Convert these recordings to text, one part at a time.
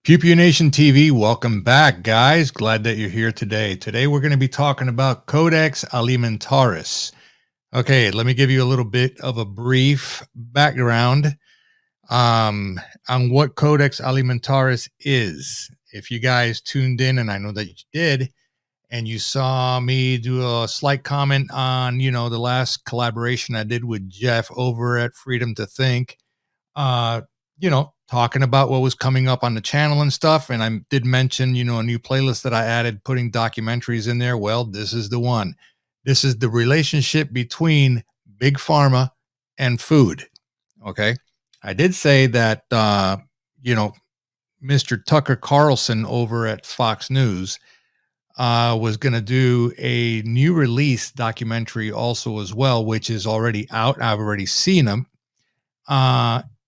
Pew Pew Nation TV, welcome back, guys. Glad that you're here today. Today, we're going to be talking about Codex Alimentaris. Okay, let me give you a little bit of a brief background on what Codex Alimentaris is. If you guys tuned in, and I know that you did, and you saw me do a slight comment on, the last collaboration I did with Jeff over at Freedom to Think, talking about what was coming up on the channel and stuff. And I did mention, a new playlist that I added, putting documentaries in there. Well, this is the one. This is the relationship between Big Pharma and food. Okay. I did say that, Mr. Tucker Carlson over at Fox News was going to do a new release documentary also as well, which is already out. I've already seen them.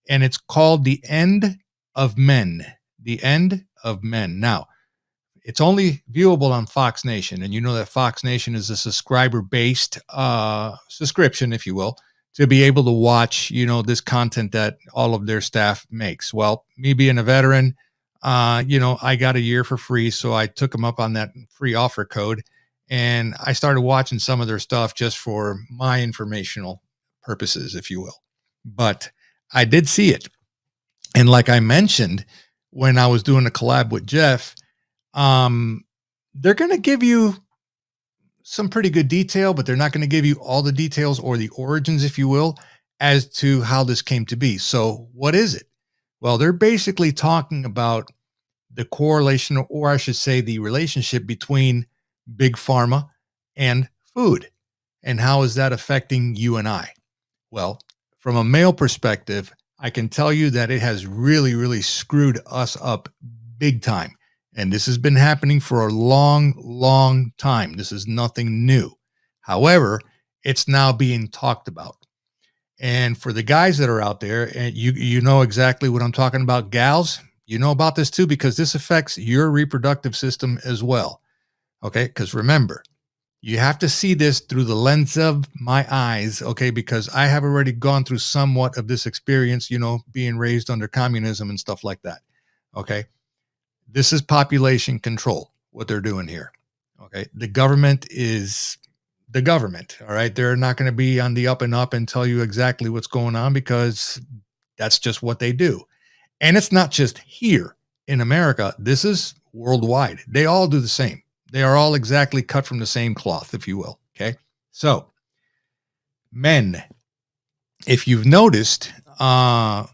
And it's called The End of Men. The End of Men. Now, it's only viewable on Fox Nation, and you know that Fox Nation is a subscriber-based subscription, if you will, to be able to watch, this content that all of their staff makes. Well, me being a veteran, I got a year for free, so I took them up on that free offer code, and I started watching some of their stuff just for my informational purposes, if you will. But I did see it. And like I mentioned, when I was doing a collab with Jeff, they're going to give you some pretty good detail, but they're not going to give you all the details or the origins, if you will, as to how this came to be. So what is it? Well, they're basically talking about the correlation, or I should say the relationship between Big Pharma and food. And how is that affecting you and I? Well, from a male perspective, I can tell you that it has really, really screwed us up big time. And this has been happening for a long, long time. This is nothing new. However, it's now being talked about. And for the guys that are out there, and you know exactly what I'm talking about, gals, you know about this too, because this affects your reproductive system as well. Okay, because remember, you have to see this through the lens of my eyes, okay? Because I have already gone through somewhat of this experience, being raised under communism and stuff like that, okay? This is population control, what they're doing here, okay? The government is the government, all right? They're not going to be on the up and up and tell you exactly what's going on, because that's just what they do. And it's not just here in America. This is worldwide. They all do the same. They are all exactly cut from the same cloth, if you will. Okay. So men, if you've noticed, and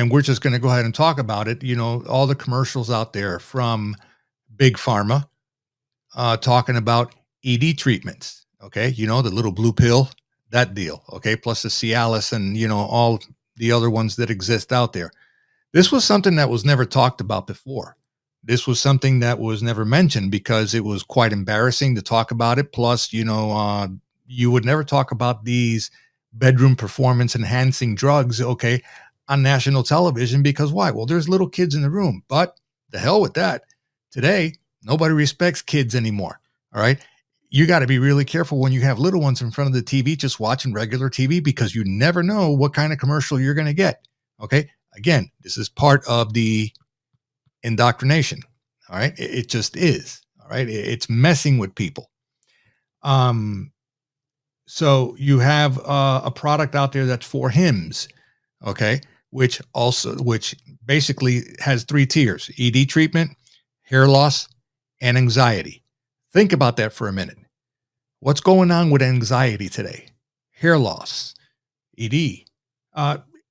we're just going to go ahead and talk about it, all the commercials out there from Big Pharma, talking about ED treatments. Okay. The little blue pill, that deal. Okay. Plus the Cialis and, all the other ones that exist out there. This was something that was never talked about before. This was something that was never mentioned because it was quite embarrassing to talk about it. Plus, you would never talk about these bedroom performance enhancing drugs, okay, on national television, because why? Well, there's little kids in the room, but the hell with that. Today, nobody respects kids anymore. All right. You got to be really careful when you have little ones in front of the TV, just watching regular TV, because you never know what kind of commercial you're going to get. Okay. Again, this is part of the indoctrination. All right. It just is. All right. It's messing with people. So you have a product out there that's for hymns. Okay. Which basically has 3 tiers: ED treatment, hair loss, and anxiety. Think about that for a minute. What's going on with anxiety today? Hair loss, ED.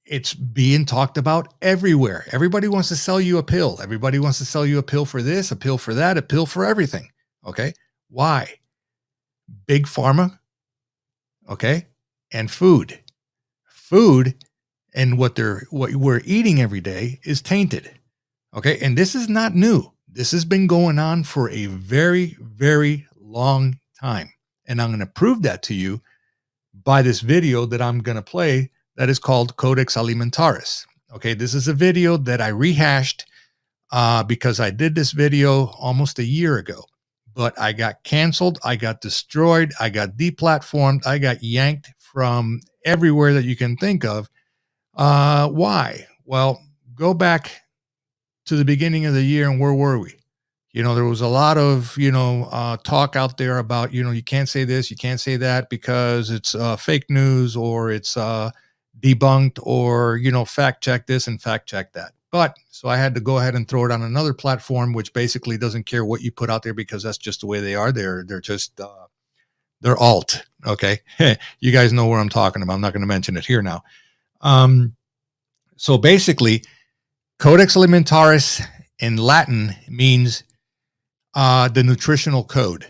It's being talked about everywhere. Everybody wants to sell you a pill. Everybody wants to sell you a pill for this, a pill for that, a pill for everything. Okay. Why? Big Pharma. Okay. And food and what we're eating every day is tainted. Okay. And this is not new. This has been going on for a very, very long time. And I'm going to prove that to you by this video that I'm going to play, that is called Codex Alimentaris. Okay, this is a video that I rehashed because I did this video almost a year ago, but I got canceled, I got destroyed, I got deplatformed, I got yanked from everywhere that you can think of. Why? Well, go back to the beginning of the year, and where were we? There was a lot of, talk out there about, you can't say this, you can't say that because it's fake news, or it's debunked, or, fact check this and fact check that. But so I had to go ahead and throw it on another platform, which basically doesn't care what you put out there, because that's just the way they are. They're just, they're alt. Okay. You guys know what I'm talking about. I'm not going to mention it here now. So basically, Codex Alimentaris in Latin means the nutritional code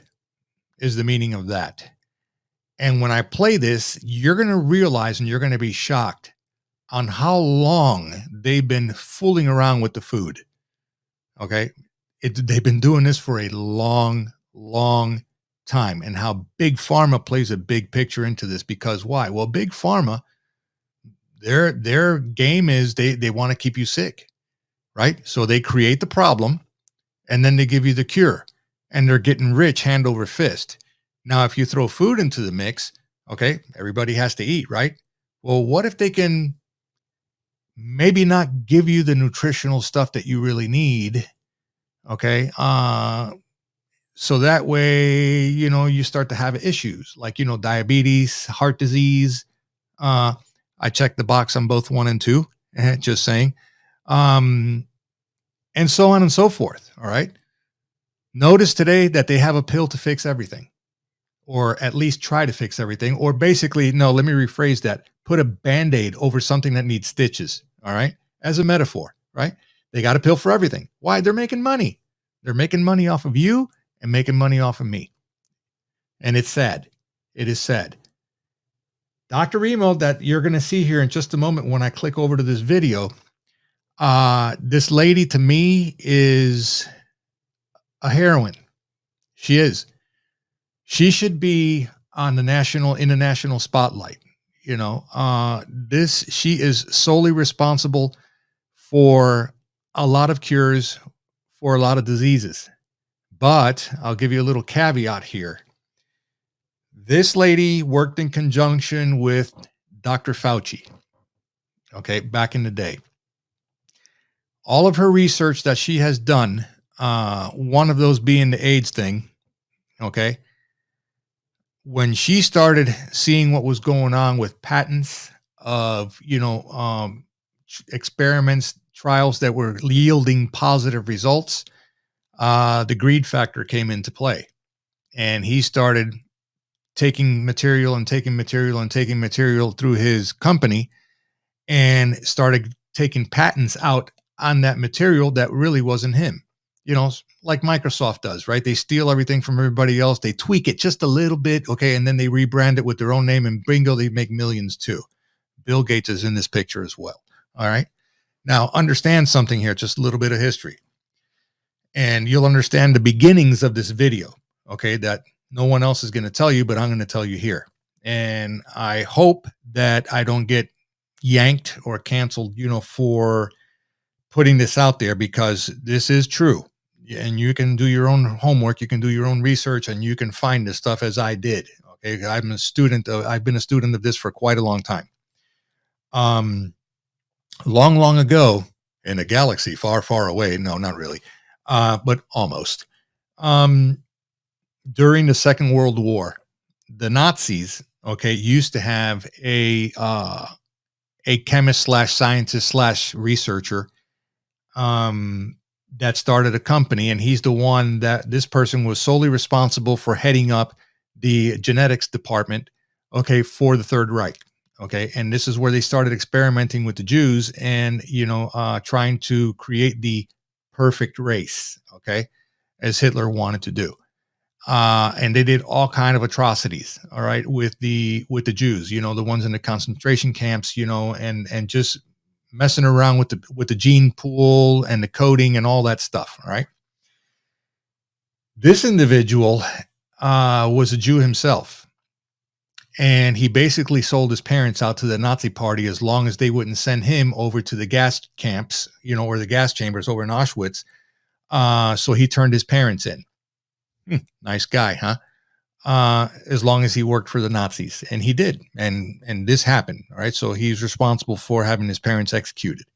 is the meaning of that. And when I play this, you're going to realize, and you're going to be shocked on how long they've been fooling around with the food. Okay. They've been doing this for a long, long time, and how Big Pharma plays a big picture into this. Because why? Well, Big Pharma, their game is they want to keep you sick, right? So they create the problem, and then they give you the cure, and they're getting rich hand over fist. Now, if you throw food into the mix, okay, everybody has to eat, right? Well, what if they can maybe not give you the nutritional stuff that you really need? Okay. So that way, you start to have issues like, diabetes, heart disease. I checked the box on both 1 and 2, just saying. And so on and so forth. All right. Notice today that they have a pill to fix everything, or at least try to fix everything. Or basically, no, let me rephrase that. Put a Band-Aid over something that needs stitches. All right. As a metaphor, right? They got a pill for everything. Why? They're making money. They're making money off of you and making money off of me. And it's sad. It is sad. Dr. Emo, that you're going to see here in just a moment when I click over to this video, this lady to me is a heroine. She is. She should be on the international spotlight. She is solely responsible for a lot of cures for a lot of diseases. But I'll give you a little caveat here. This lady worked in conjunction with Dr. Fauci, okay, back in the day. All of her research that she has done, one of those being the AIDS thing, okay, when she started seeing what was going on with patents of, experiments, trials that were yielding positive results, the greed factor came into play, and he started taking material through his company, and started taking patents out on that material that really wasn't him. Like Microsoft does, right? They steal everything from everybody else. They tweak it just a little bit. Okay. And then they rebrand it with their own name, and bingo, they make millions too. Bill Gates is in this picture as well. All right. Now understand something here, just a little bit of history, and you'll understand the beginnings of this video. Okay. That no one else is going to tell you, but I'm going to tell you here. And I hope that I don't get yanked or canceled, for putting this out there, because this is true. And you can do your own homework. You can do your own research, and you can find this stuff as I did. Okay. I've been a student of this for quite a long time. Long ago in a galaxy far, far away. No, not really. But almost. During the Second World War, the Nazis, okay, used to have a chemist / scientist / researcher, that started a company, and he's the one that this person was solely responsible for heading up the genetics department, okay, for the Third Reich. Okay. And this is where they started experimenting with the Jews, and, trying to create the perfect race. Okay. As Hitler wanted to do. And they did all kind of atrocities. All right. With the Jews, the ones in the concentration camps, and just messing around with the gene pool and the coding and all that stuff. All right. This individual was a Jew himself, and he basically sold his parents out to the Nazi party as long as they wouldn't send him over to the gas camps, or the gas chambers over in Auschwitz. So he turned his parents in. Nice guy, huh? As long as he worked for the Nazis, and he did, and this happened. All right, so he's responsible for having his parents executed.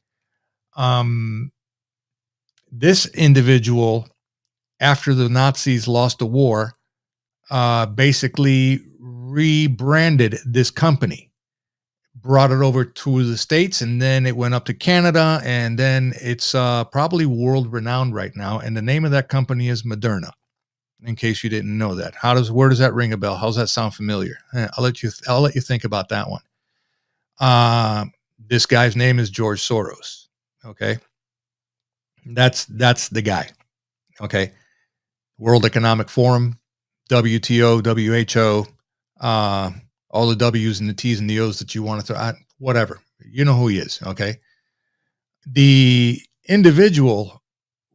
This individual, after the Nazis lost the war, basically rebranded this company, brought it over to the States, and then it went up to Canada, and then it's probably world renowned right now. And the name of that company is Moderna. In case you didn't know that, where does that ring a bell? How's that sound familiar? I'll let you think about that one. This guy's name is George Soros. Okay, that's the guy. Okay, World Economic Forum, WTO, WHO, all the W's and the T's and the O's that you want to throw out, whatever. You know who he is. Okay, the individual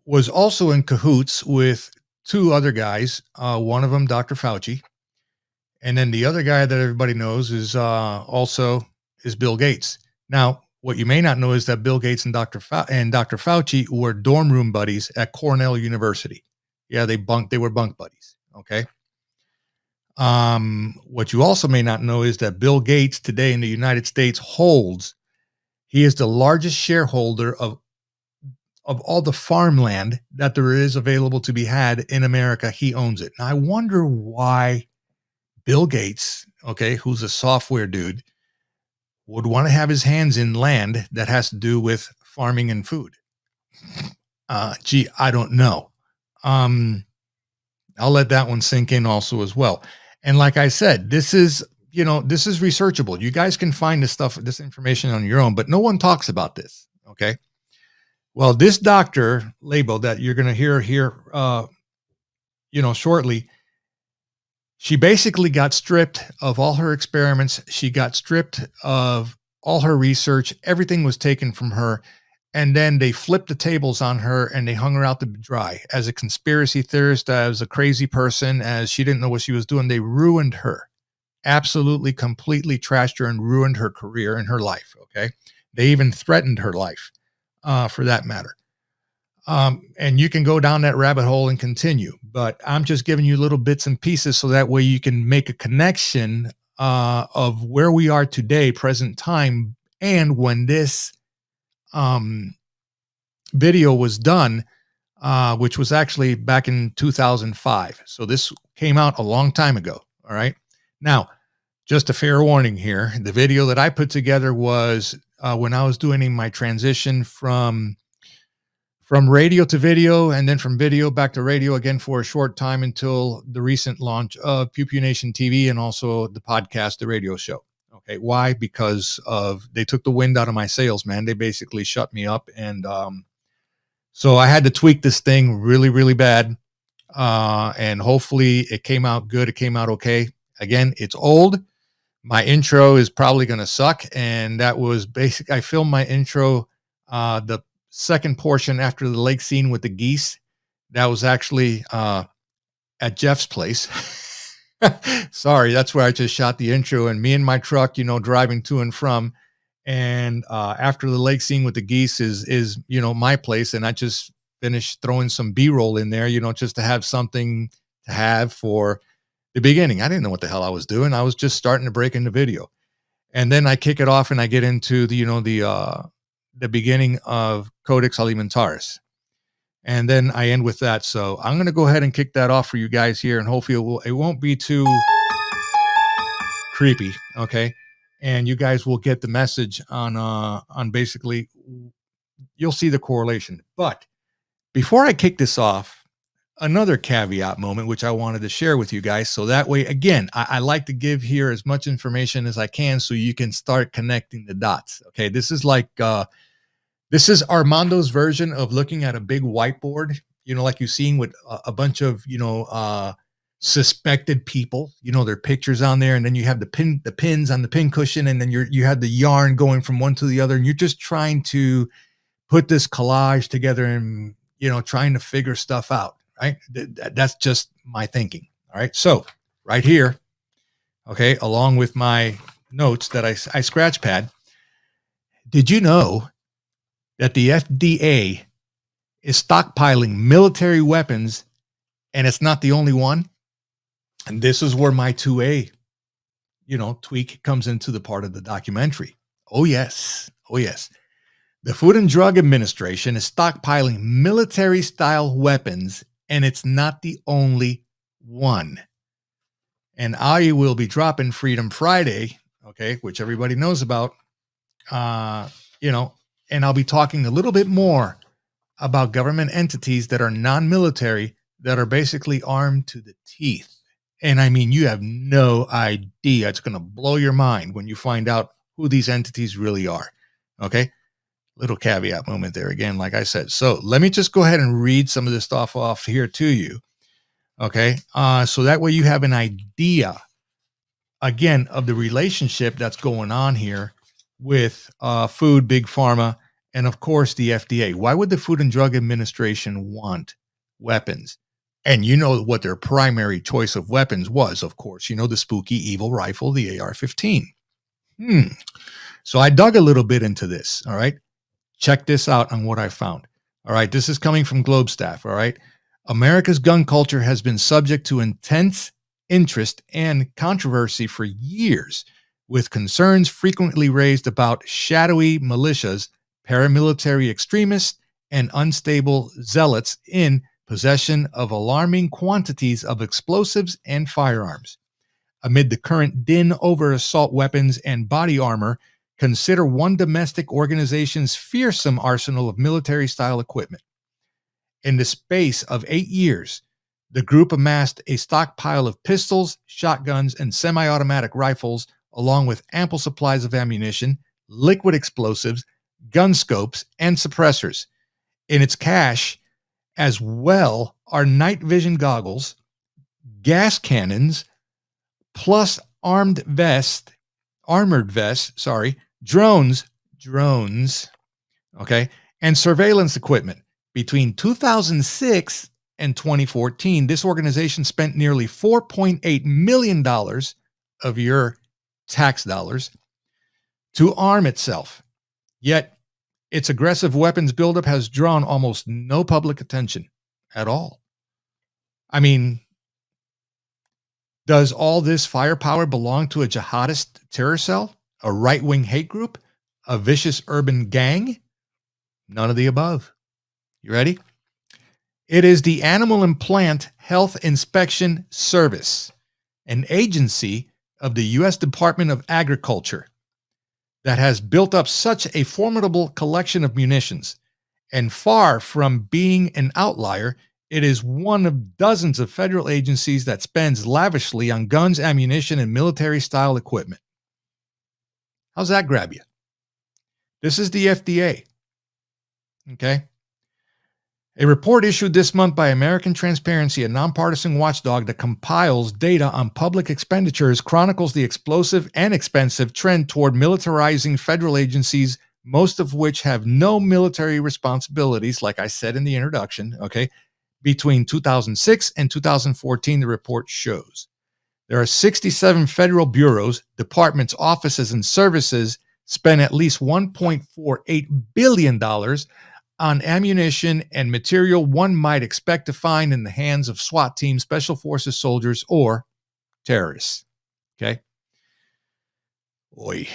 was also in cahoots with two other guys. One of them, Dr. Fauci, and then the other guy that everybody knows is Bill Gates. Now, what you may not know is that Bill Gates and Dr. Fauci were dorm room buddies at Cornell University. Yeah, they were bunk buddies. Okay. What you also may not know is that Bill Gates today in the United States he is the largest shareholder of all the farmland that there is available to be had in America. He owns it. Now, I wonder why Bill Gates, okay, who's a software dude, would want to have his hands in land that has to do with farming and food. I don't know. I'll let that one sink in also as well. And like I said, this is researchable. You guys can find this information on your own, but no one talks about this. Okay. Well, this doctor label that you're going to hear here, shortly, she basically got stripped of all her experiments. She got stripped of all her research. Everything was taken from her. And then they flipped the tables on her and they hung her out to dry as a conspiracy theorist, as a crazy person, as she didn't know what she was doing. They ruined her, absolutely, completely trashed her and ruined her career and her life. Okay. They even threatened her life, for that matter. And you can go down that rabbit hole and continue, but I'm just giving you little bits and pieces so that way you can make a connection of where we are today, present time, and when this video was done, which was actually back in 2005. So this came out a long time ago. All right. Now, just a fair warning here. The video that I put together was when I was doing my transition from radio to video, and then from video back to radio again for a short time until the recent launch of Pew Pew Nation TV and also the podcast, the radio show. Okay. Why? Because they took the wind out of my sails, man. They basically shut me up. And so I had to tweak this thing really, really bad. And hopefully it came out good. It came out okay. Again, it's old. My intro is probably going to suck. And that was I filmed my intro, the second portion after the lake scene with the geese. That was actually at Jeff's place. Sorry, that's where I just shot the intro, and me and my truck, driving to and from. And after the lake scene with the geese is my place, and I just finished throwing some B-roll in there, just to have something to have for the beginning. I didn't know what the hell I was doing. I was just starting to break into video, and then I kick it off and I get into the beginning of Codex Alimentaris. And then I end with that. So I'm going to go ahead and kick that off for you guys here, and hopefully it won't be too creepy. Okay. And you guys will get the message on basically, you'll see the correlation. But before I kick this off, another caveat moment, which I wanted to share with you guys. So that way, again, I like to give here as much information as I can so you can start connecting the dots. Okay. This is this is Armando's version of looking at a big whiteboard, like you've seen with a bunch of, suspected people, their pictures on there. And then you have the pins on the pin cushion. And then you have the yarn going from one to the other. And you're just trying to put this collage together and, trying to figure stuff out. Right. That's just my thinking. All right. So right here. Okay. Along with my notes that I scratch pad. Did you know that the FDA is stockpiling military weapons, and it's not the only one? And this is where my 2A, tweak comes into the part of the documentary. Oh, yes. Oh, yes. The Food and Drug Administration is stockpiling military-style weapons, and it's not the only one. And I will be dropping Freedom Friday, okay, which everybody knows about, uh, you know, and I'll be talking a little bit more about government entities that are non-military that are basically armed to the teeth. And I mean, you have no idea. It's going to blow your mind when you find out who these entities really are. Okay. Little caveat moment there again, like I said. So let me just go ahead and read some of this stuff off here to you. Okay. So that way you have an idea, again, of the relationship that's going on here with food, big pharma, and of course the FDA. Why would the Food and Drug Administration want weapons? And you know what their primary choice of weapons was, of course. You know, the spooky evil rifle, the AR-15. So I dug a little bit into this, all right? Check this out on what I found. All right, this is coming from Globe Staff, all right? America's gun culture has been subject to intense interest and controversy for years, with concerns frequently raised about shadowy militias, paramilitary extremists, and unstable zealots in possession of alarming quantities of explosives and firearms. Amid the current din over assault weapons and body armor, consider one domestic organization's fearsome arsenal of military-style equipment. In the space of 8 years, the group amassed a stockpile of pistols, shotguns, and semi-automatic rifles, along with ample supplies of ammunition, liquid explosives, gun scopes, and suppressors. In its cache, as well, are night vision goggles, gas cannons, plus armored vests, drones, okay, and surveillance equipment. Between 2006 and 2014, this organization spent nearly $4.8 million of your tax dollars to arm itself. Yet, its aggressive weapons buildup has drawn almost no public attention at all. I mean, does all this firepower belong to a jihadist terror cell, a right-wing hate group, a vicious urban gang? None of the above. You ready? It is the Animal and Plant Health Inspection Service, an agency of the U.S. Department of Agriculture that has built up such a formidable collection of munitions. And far from being an outlier, it is one of dozens of federal agencies that spends lavishly on guns, ammunition, and military-style equipment. How's that grab you? This is the FDA. Okay? A report issued this month by American Transparency, a nonpartisan watchdog that compiles data on public expenditures, chronicles the explosive and expensive trend toward militarizing federal agencies, most of which have no military responsibilities, like I said in the introduction, okay? Between 2006 and 2014, the report shows. There are 67 federal bureaus, departments, offices, and services spend at least $1.48 billion on ammunition and material one might expect to find in the hands of SWAT teams, special forces soldiers, or terrorists. Okay? Oy.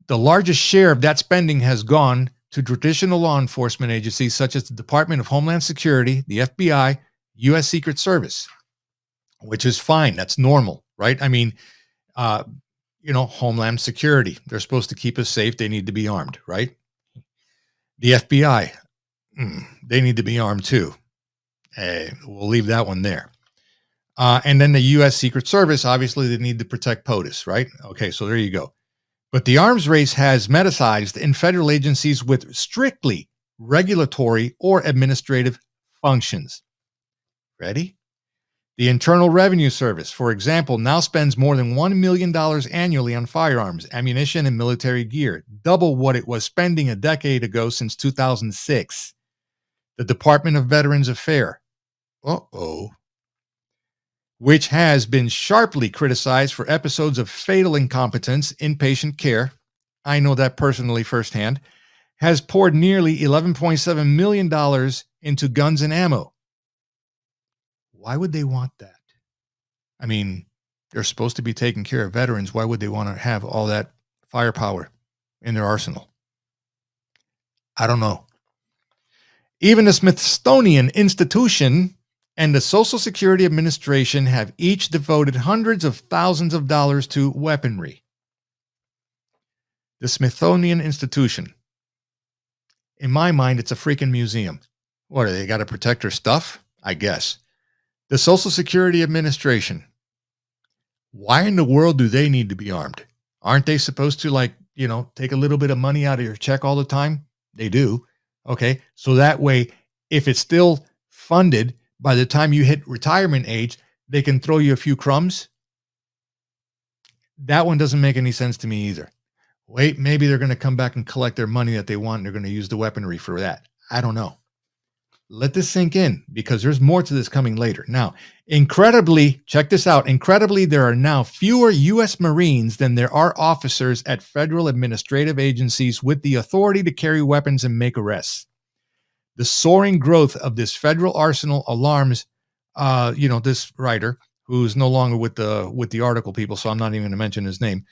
The largest share of that spending has gone to traditional law enforcement agencies such as the Department of Homeland Security, the FBI, U.S. Secret Service, which is fine. That's normal, right? I mean, Homeland Security, they're supposed to keep us safe. They need to be armed, right? The FBI, they need to be armed too. We'll leave that one there. And then the U.S. Secret Service, obviously, they need to protect POTUS, right? Okay, so there you go. But the arms race has metasized in federal agencies with strictly regulatory or administrative functions. Ready? The Internal Revenue Service, for example, now spends more than $1 million annually on firearms, ammunition, and military gear, double what it was spending a decade ago since 2006. The Department of Veterans Affairs, which has been sharply criticized for episodes of fatal incompetence in patient care, I know that personally firsthand, has poured nearly $11.7 million into guns and ammo. Why would they want that? I mean, they're supposed to be taking care of veterans. Why would they want to have all that firepower in their arsenal? I don't know. Even the Smithsonian Institution and the Social Security Administration have each devoted hundreds of thousands of dollars to weaponry. The Smithsonian Institution. In my mind, it's a freaking museum. What, they got to protect their stuff? I guess. The Social Security Administration. Why in the world do they need to be armed? Aren't they supposed to, like, take a little bit of money out of your check all the time? They do. Okay. So that way, if it's still funded by the time you hit retirement age, they can throw you a few crumbs. That one doesn't make any sense to me either. Wait, maybe they're going to come back and collect their money that they want. And they're going to use the weaponry for that. I don't know. Let this sink in because there's more to this coming later. Now, incredibly, check this out. Incredibly, there are now fewer U.S. Marines than there are officers at federal administrative agencies with the authority to carry weapons and make arrests. The soaring growth of this federal arsenal alarms, this writer who's no longer with the article people, so I'm not even going to mention his name,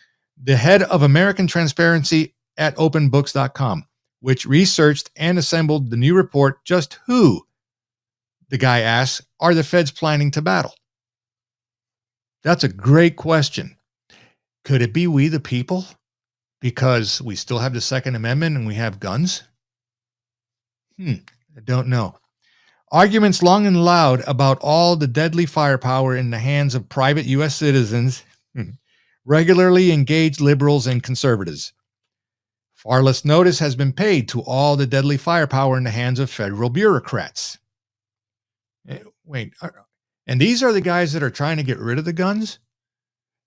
the head of American Transparency at openbooks.com, which researched and assembled the new report. Just who, the guy asks, are the feds planning to battle? That's a great question. Could it be we the people? Because we still have the Second Amendment and we have guns? I don't know. Arguments long and loud about all the deadly firepower in the hands of private U.S. citizens regularly engage liberals and conservatives. Far less notice has been paid to all the deadly firepower in the hands of federal bureaucrats. Wait, and these are the guys that are trying to get rid of the guns?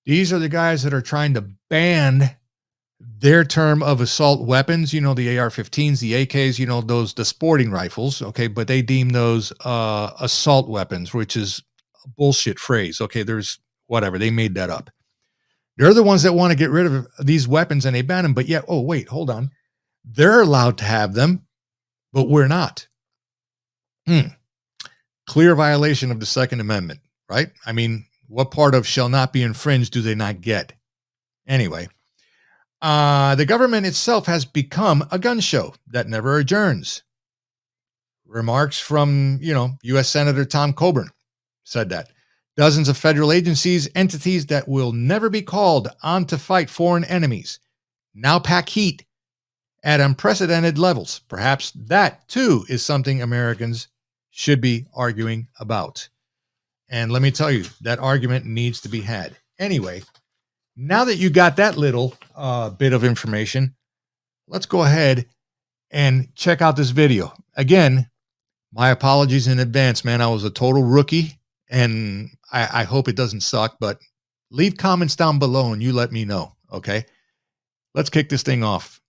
These are the guys that are trying to ban their term of assault weapons, the AR-15s, the AKs, the sporting rifles, okay, but they deem those assault weapons, which is a bullshit phrase, okay, there's whatever, they made that up. They're the ones that want to get rid of these weapons and they ban them, but yet, oh, wait, hold on. They're allowed to have them, but we're not. Clear violation of the Second Amendment, right? I mean, what part of shall not be infringed do they not get? Anyway, the government itself has become a gun show that never adjourns. Remarks from, U.S. Senator Tom Coburn said that. Dozens of federal agencies, entities that will never be called on to fight foreign enemies, now pack heat at unprecedented levels. Perhaps that, too, is something Americans should be arguing about. And let me tell you, that argument needs to be had. Anyway, now that you got that little bit of information, let's go ahead and check out this video. Again, my apologies in advance, man. I was a total rookie, and I hope it doesn't suck, but leave comments down below and you let me know, okay? Let's kick this thing off.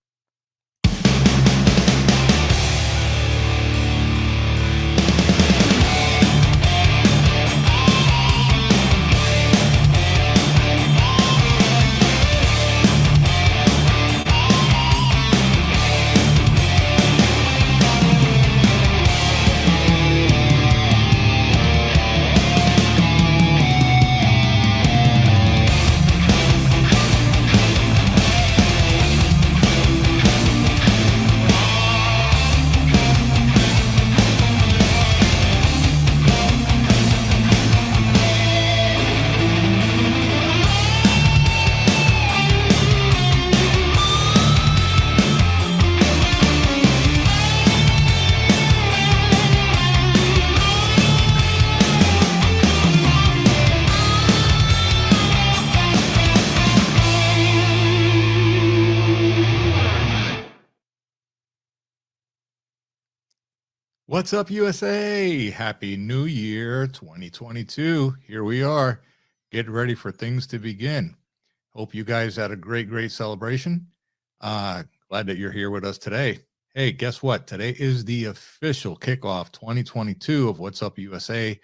What's up, USA? Happy New Year 2022. Here we are. Get ready for things to begin. Hope you guys had a great celebration. Glad that you're here with us today. Hey, guess what? Today is the official kickoff 2022 of What's Up, USA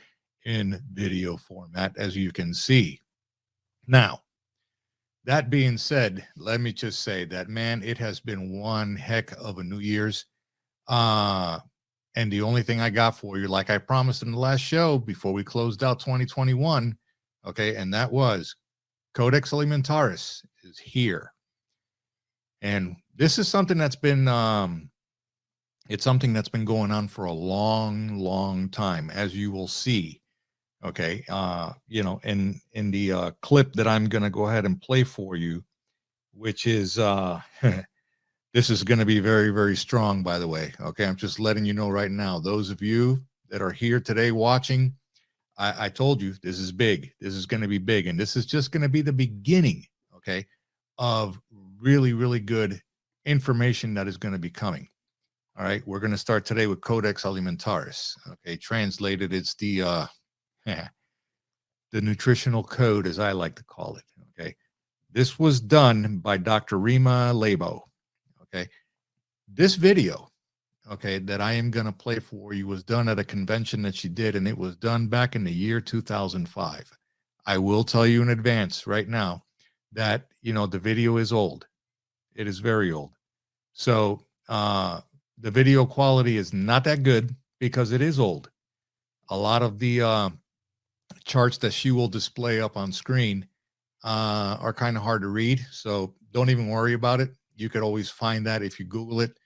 in video format, as you can see. Now, that being said, let me just say that, man, it has been one heck of a New Year's. And the only thing I got for you, like I promised in the last show before we closed out 2021, okay, and that was Codex Alimentaris is here. And this is something that's been It's something that's been going on for a long, long time, as you will see. Okay. In the clip that I'm going to go ahead and play for you, which is, this is going to be very, very strong, by the way. Okay. I'm just letting you know right now, those of you that are here today watching, I told you this is big. This is going to be big. And this is just going to be the beginning, okay, of really, really good information that is going to be coming. All right. We're going to start today with Codex Alimentaris. Okay. Translated, it's the nutritional code, as I like to call it. Okay. This was done by Dr. Rima Lebo. Okay. This video, okay, that I am going to play for you was done at a convention that she did, and it was done back in the year 2005. I will tell you in advance right now that, the video is old. It is very old. So the video quality is not that good because it is old. A lot of the charts that she will display up on screen are kind of hard to read. So don't even worry about it. You could always find that if you Google it.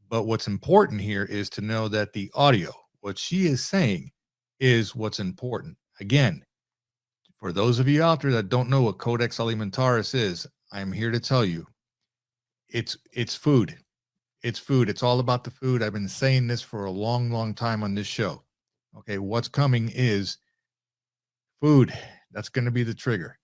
But what's important here is to know that the audio, what she is saying, is what's important. Again, for those of you out there that don't know what Codex Alimentaris is, I'm here to tell you, it's food. It's food. It's all about the food. I've been saying this for a long, long time on this show. Okay, what's coming is food. That's going to be the trigger.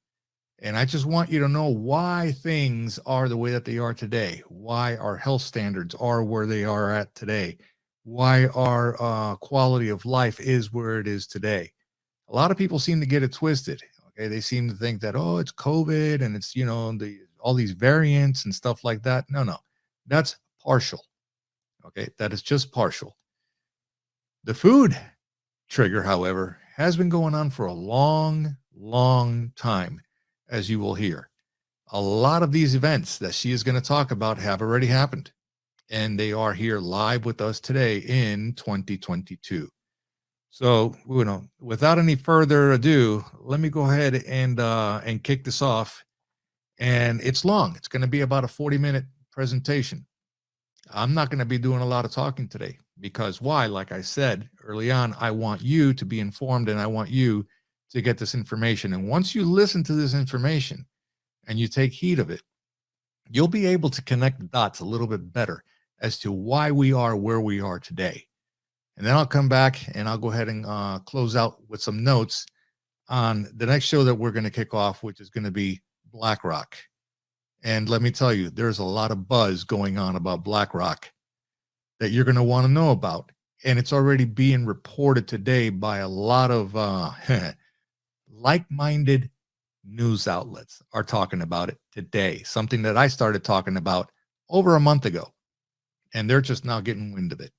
And I just want you to know why things are the way that they are today, why our health standards are where they are at today, why our quality of life is where it is today. A lot of people seem to get it twisted. Okay, they seem to think that, oh, it's COVID and it's, all these variants and stuff like that. No, that's partial. Okay, that is just partial. The food trigger, however, has been going on for a long, long time. As you will hear, a lot of these events that she is going to talk about have already happened, and they are here live with us today in 2022. So, without any further ado, let me go ahead and kick this off. And it's long. It's going to be about a 40-minute presentation. I'm not going to be doing a lot of talking today because why? Like I said early on, I want you to be informed and I want you to get this information. And once you listen to this information and you take heed of it, you'll be able to connect the dots a little bit better as to why we are where we are today. And then I'll come back and I'll go ahead and close out with some notes on the next show that we're going to kick off, which is going to be BlackRock. And let me tell you, there's a lot of buzz going on about BlackRock that you're going to want to know about. And it's already being reported today by a lot of like-minded news outlets are talking about it today, something that I started talking about over a month ago, and they're just now getting wind of it.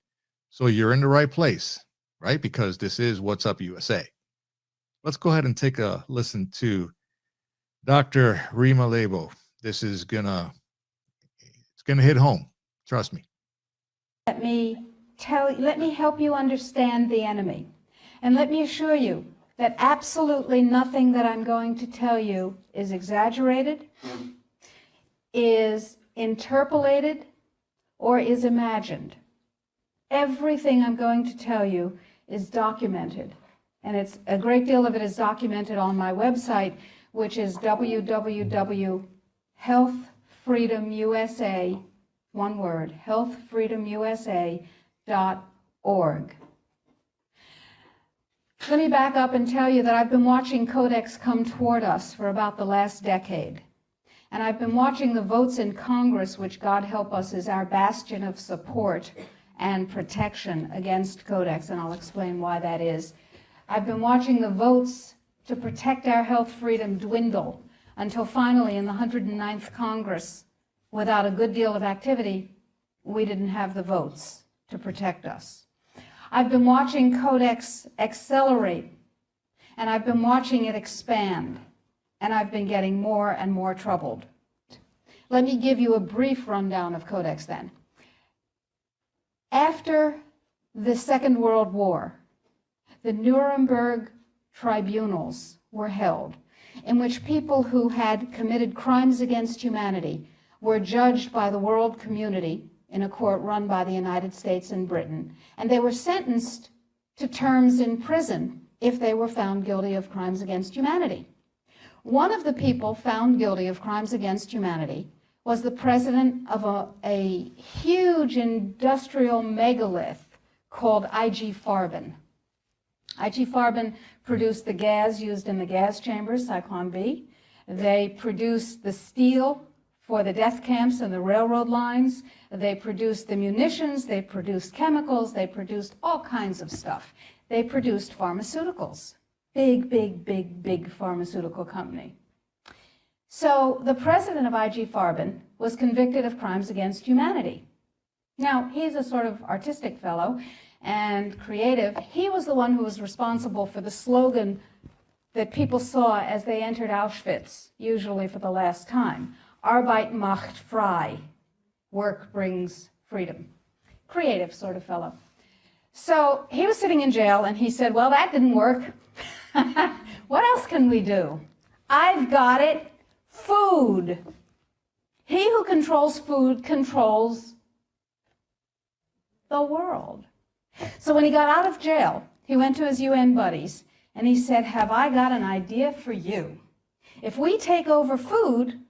So you're in the right place, right? Because this is What's Up USA. Let's go ahead and take a listen to Dr. Rima Lebo. This is gonna hit home. Trust me. Let me help you understand the enemy. And let me assure you that absolutely nothing that I'm going to tell you is exaggerated, is interpolated, or is imagined. Everything I'm going to tell you is documented. And it's a great deal of it is documented on my website, which is www.healthfreedomusa, one word, healthfreedomusa.org. Let me back up and tell you that I've been watching Codex come toward us for about the last decade. And I've been watching the votes in Congress, which, God help us, is our bastion of support and protection against Codex, and I'll explain why that is. I've been watching the votes to protect our health freedom dwindle until finally in the 109th Congress, without a good deal of activity, we didn't have the votes to protect us. I've been watching Codex accelerate, and I've been watching it expand, and I've been getting more and more troubled. Let me give you a brief rundown of Codex then. After the Second World War, the Nuremberg tribunals were held, in which people who had committed crimes against humanity were judged by the world community in a court run by the United States and Britain, and they were sentenced to terms in prison if they were found guilty of crimes against humanity. One of the people found guilty of crimes against humanity was the president of a huge industrial megalith called IG Farben. IG Farben produced the gas used in the gas chambers, Zyklon B. They produced the steel for the death camps and the railroad lines. They produced the munitions, they produced chemicals, they produced all kinds of stuff. They produced pharmaceuticals. Big, big, big, big pharmaceutical company. So the president of IG Farben was convicted of crimes against humanity. Now, he's a sort of artistic fellow and creative. He was the one who was responsible for the slogan that people saw as they entered Auschwitz, usually for the last time. Arbeit macht frei. Work brings freedom. Creative sort of fellow. So he was sitting in jail and he said, well, that didn't work. What else can we do? I've got it. Food. He who controls food controls the world. So when he got out of jail, he went to his UN buddies and he said, have I got an idea for you? If we take over food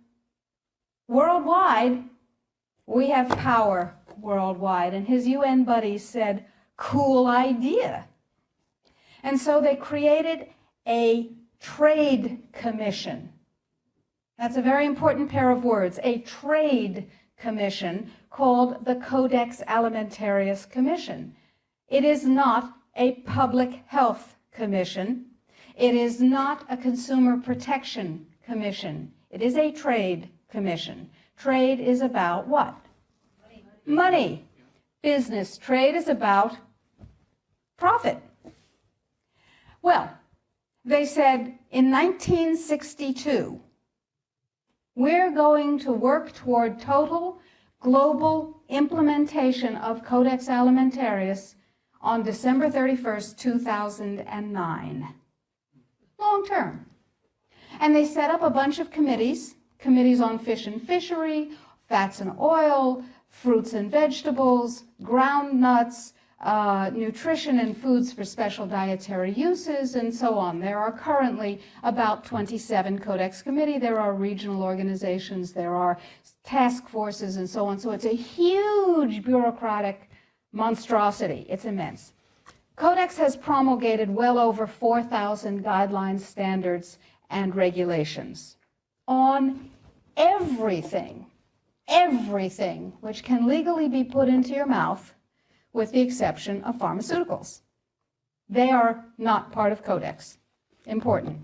worldwide, we have power worldwide. And his UN buddies said, cool idea. And so they created a trade commission. That's a very important pair of words, a trade commission called the Codex Alimentaris Commission. It is not a public health commission. It is not a consumer protection commission. It is a trade commission. Trade is about what? Money. Business. Trade is about profit. Well, they said in 1962, we're going to work toward total global implementation of Codex Alimentarius on December 31st, 2009. Long term. And they set up a bunch of committees on fish and fishery, fats and oil, fruits and vegetables, ground nuts, nutrition and foods for special dietary uses, and so on. There are currently about 27 Codex committee. There are regional organizations. There are task forces and so on. So it's a huge bureaucratic monstrosity. It's immense. Codex has promulgated well over 4,000 guidelines, standards, and regulations on everything which can legally be put into your mouth, with the exception of pharmaceuticals. They are not part of Codex. Important.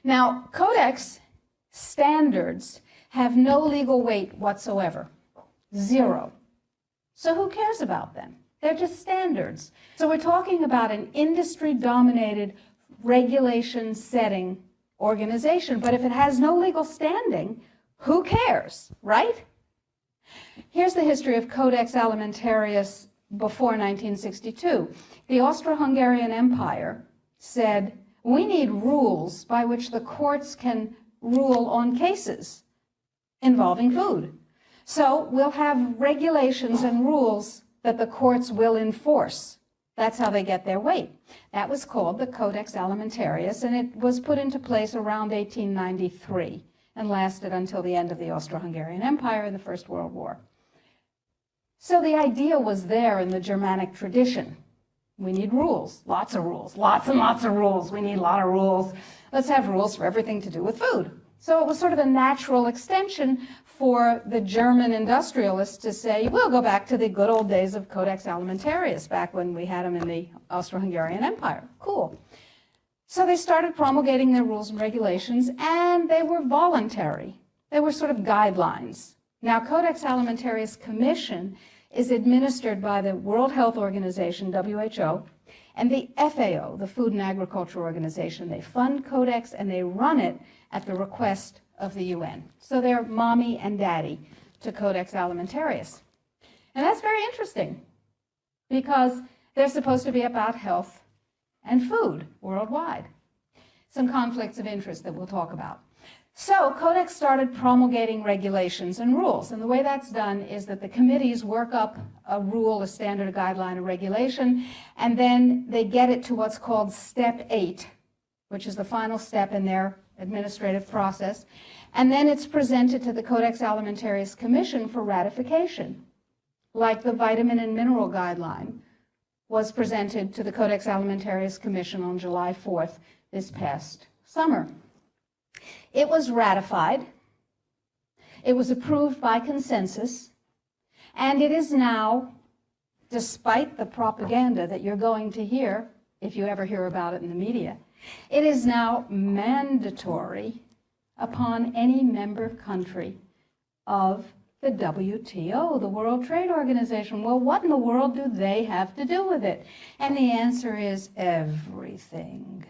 Now, Codex standards have no legal weight whatsoever. Zero. So who cares about them? They're just standards. So we're talking about an industry-dominated, regulation-setting organization. But if it has no legal standing, who cares, right? Here's the history of Codex Alimentarius before 1962. The Austro-Hungarian Empire said, we need rules by which the courts can rule on cases involving food. So we'll have regulations and rules that the courts will enforce. That's how they get their weight. That was called the Codex Alimentarius, and it was put into place around 1893 and lasted until the end of the Austro-Hungarian Empire in the First World War. So the idea was there in the Germanic tradition. We need rules, lots of rules, lots and lots of rules. We need a lot of rules. Let's have rules for everything to do with food. So it was sort of a natural extension for the German industrialists to say, we'll go back to the good old days of Codex Alimentarius, back when we had them in the Austro-Hungarian Empire. Cool. So they started promulgating their rules and regulations, and they were voluntary. They were sort of guidelines. Now, Codex Alimentarius Commission is administered by the World Health Organization, WHO, and the FAO, the Food and Agriculture Organization. They fund Codex, and they run it at the request of the UN. So they're mommy and daddy to Codex Alimentarius. And that's very interesting, because they're supposed to be about health and food worldwide. Some conflicts of interest that we'll talk about. So Codex started promulgating regulations and rules, and the way that's done is that the committees work up a rule, a standard, a guideline, a regulation, and then they get it to what's called Step 8, which is the final step in their administrative process, and then it's presented to the Codex Alimentaris Commission for ratification, like the Vitamin and Mineral Guideline was presented to the Codex Alimentaris Commission on July 4th this past summer. It was ratified, it was approved by consensus, and it is now, despite the propaganda that you're going to hear, if you ever hear about it in the media, it is now mandatory upon any member country of the WTO, the World Trade Organization. Well, what in the world do they have to do with it? And the answer is everything.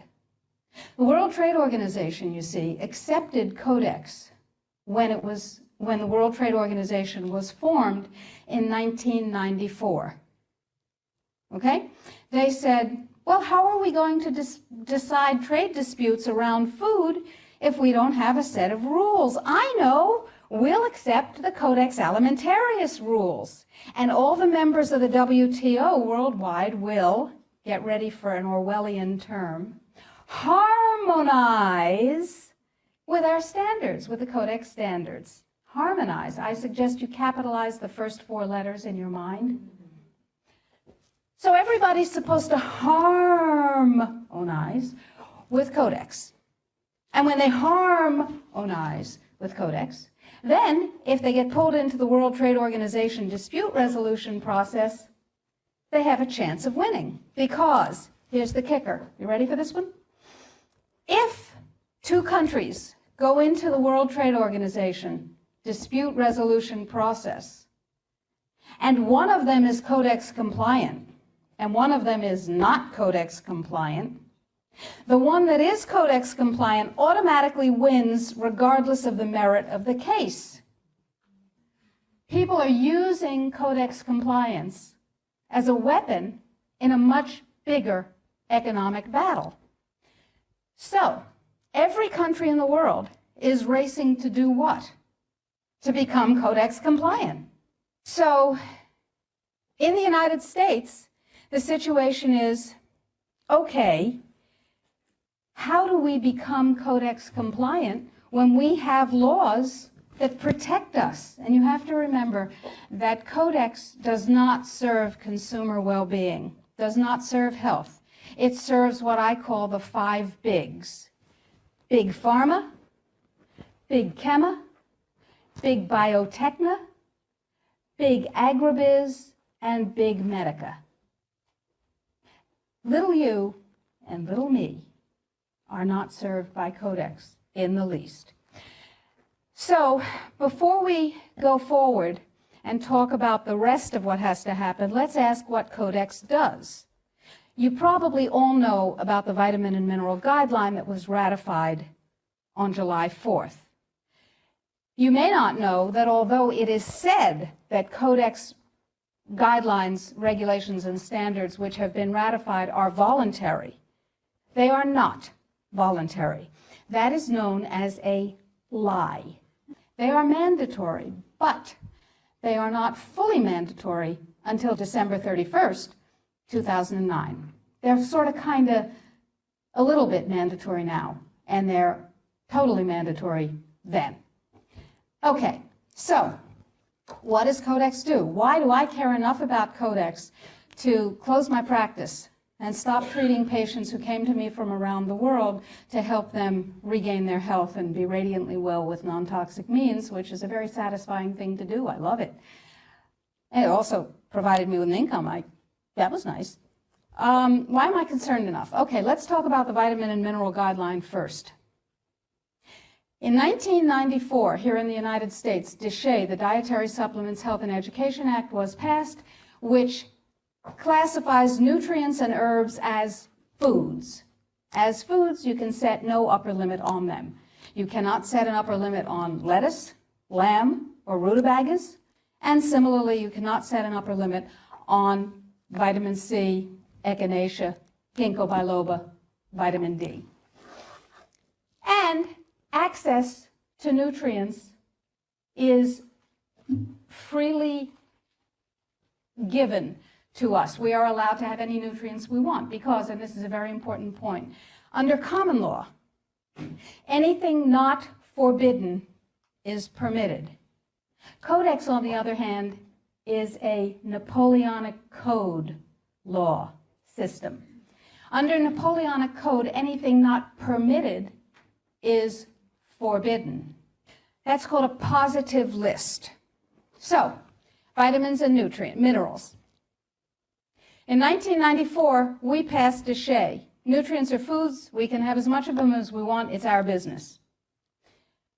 The World Trade Organization, you see, accepted Codex when the World Trade Organization was formed in 1994. Okay? They said, well, how are we going to decide trade disputes around food if we don't have a set of rules? I know, we'll accept the Codex Alimentaris rules, and all the members of the WTO worldwide will, get ready for an Orwellian term, harmonize with our standards, with the Codex standards. Harmonize. I suggest you capitalize the first 4 letters in your mind. So everybody's supposed to harmonize with Codex. And when they harmonize with Codex, then if they get pulled into the World Trade Organization dispute resolution process, they have a chance of winning. Because, here's the kicker. You ready for this one? If 2 countries go into the World Trade Organization dispute resolution process, and one of them is Codex compliant, and one of them is not Codex compliant, the one that is Codex compliant automatically wins regardless of the merit of the case. People are using Codex compliance as a weapon in a much bigger economic battle. So, every country in the world is racing to do what? To become Codex compliant. So, in the United States, the situation is, okay, how do we become Codex compliant when we have laws that protect us? And you have to remember that Codex does not serve consumer well-being, does not serve health. It serves what I call the 5 bigs. Big Pharma, Big Chema, Big Biotechna, Big Agribiz, and Big Medica. Little you and little me are not served by Codex in the least. So before we go forward and talk about the rest of what has to happen, let's ask what Codex does. You probably all know about the Vitamin and Mineral Guideline that was ratified on July 4th. You may not know that although it is said that Codex guidelines, regulations, and standards which have been ratified are voluntary, they are not voluntary. That is known as a lie. They are mandatory, but they are not fully mandatory until December 31st, 2009. They're sort of kind of a little bit mandatory now, and they're totally mandatory then. Okay, so what does Codex do? Why do I care enough about Codex to close my practice and stop treating patients who came to me from around the world to help them regain their health and be radiantly well with non-toxic means, which is a very satisfying thing to do. I love it. And it also provided me with an income. That was nice. Why am I concerned enough? Okay, let's talk about the Vitamin and Mineral Guideline first. In 1994, here in the United States, DSHEA, the Dietary Supplements, Health and Education Act, was passed, which classifies nutrients and herbs as foods. As foods, you can set no upper limit on them. You cannot set an upper limit on lettuce, lamb, or rutabagas, and similarly, you cannot set an upper limit on vitamin C, echinacea, ginkgo biloba, vitamin D. And access to nutrients is freely given to us. We are allowed to have any nutrients we want because, and this is a very important point, under common law, anything not forbidden is permitted. Codex, on the other hand, is a Napoleonic code law system. Under Napoleonic code, anything not permitted is forbidden. That's called a positive list. So, vitamins and minerals. In 1994, we passed DSHEA. Nutrients are foods. We can have as much of them as we want. It's our business.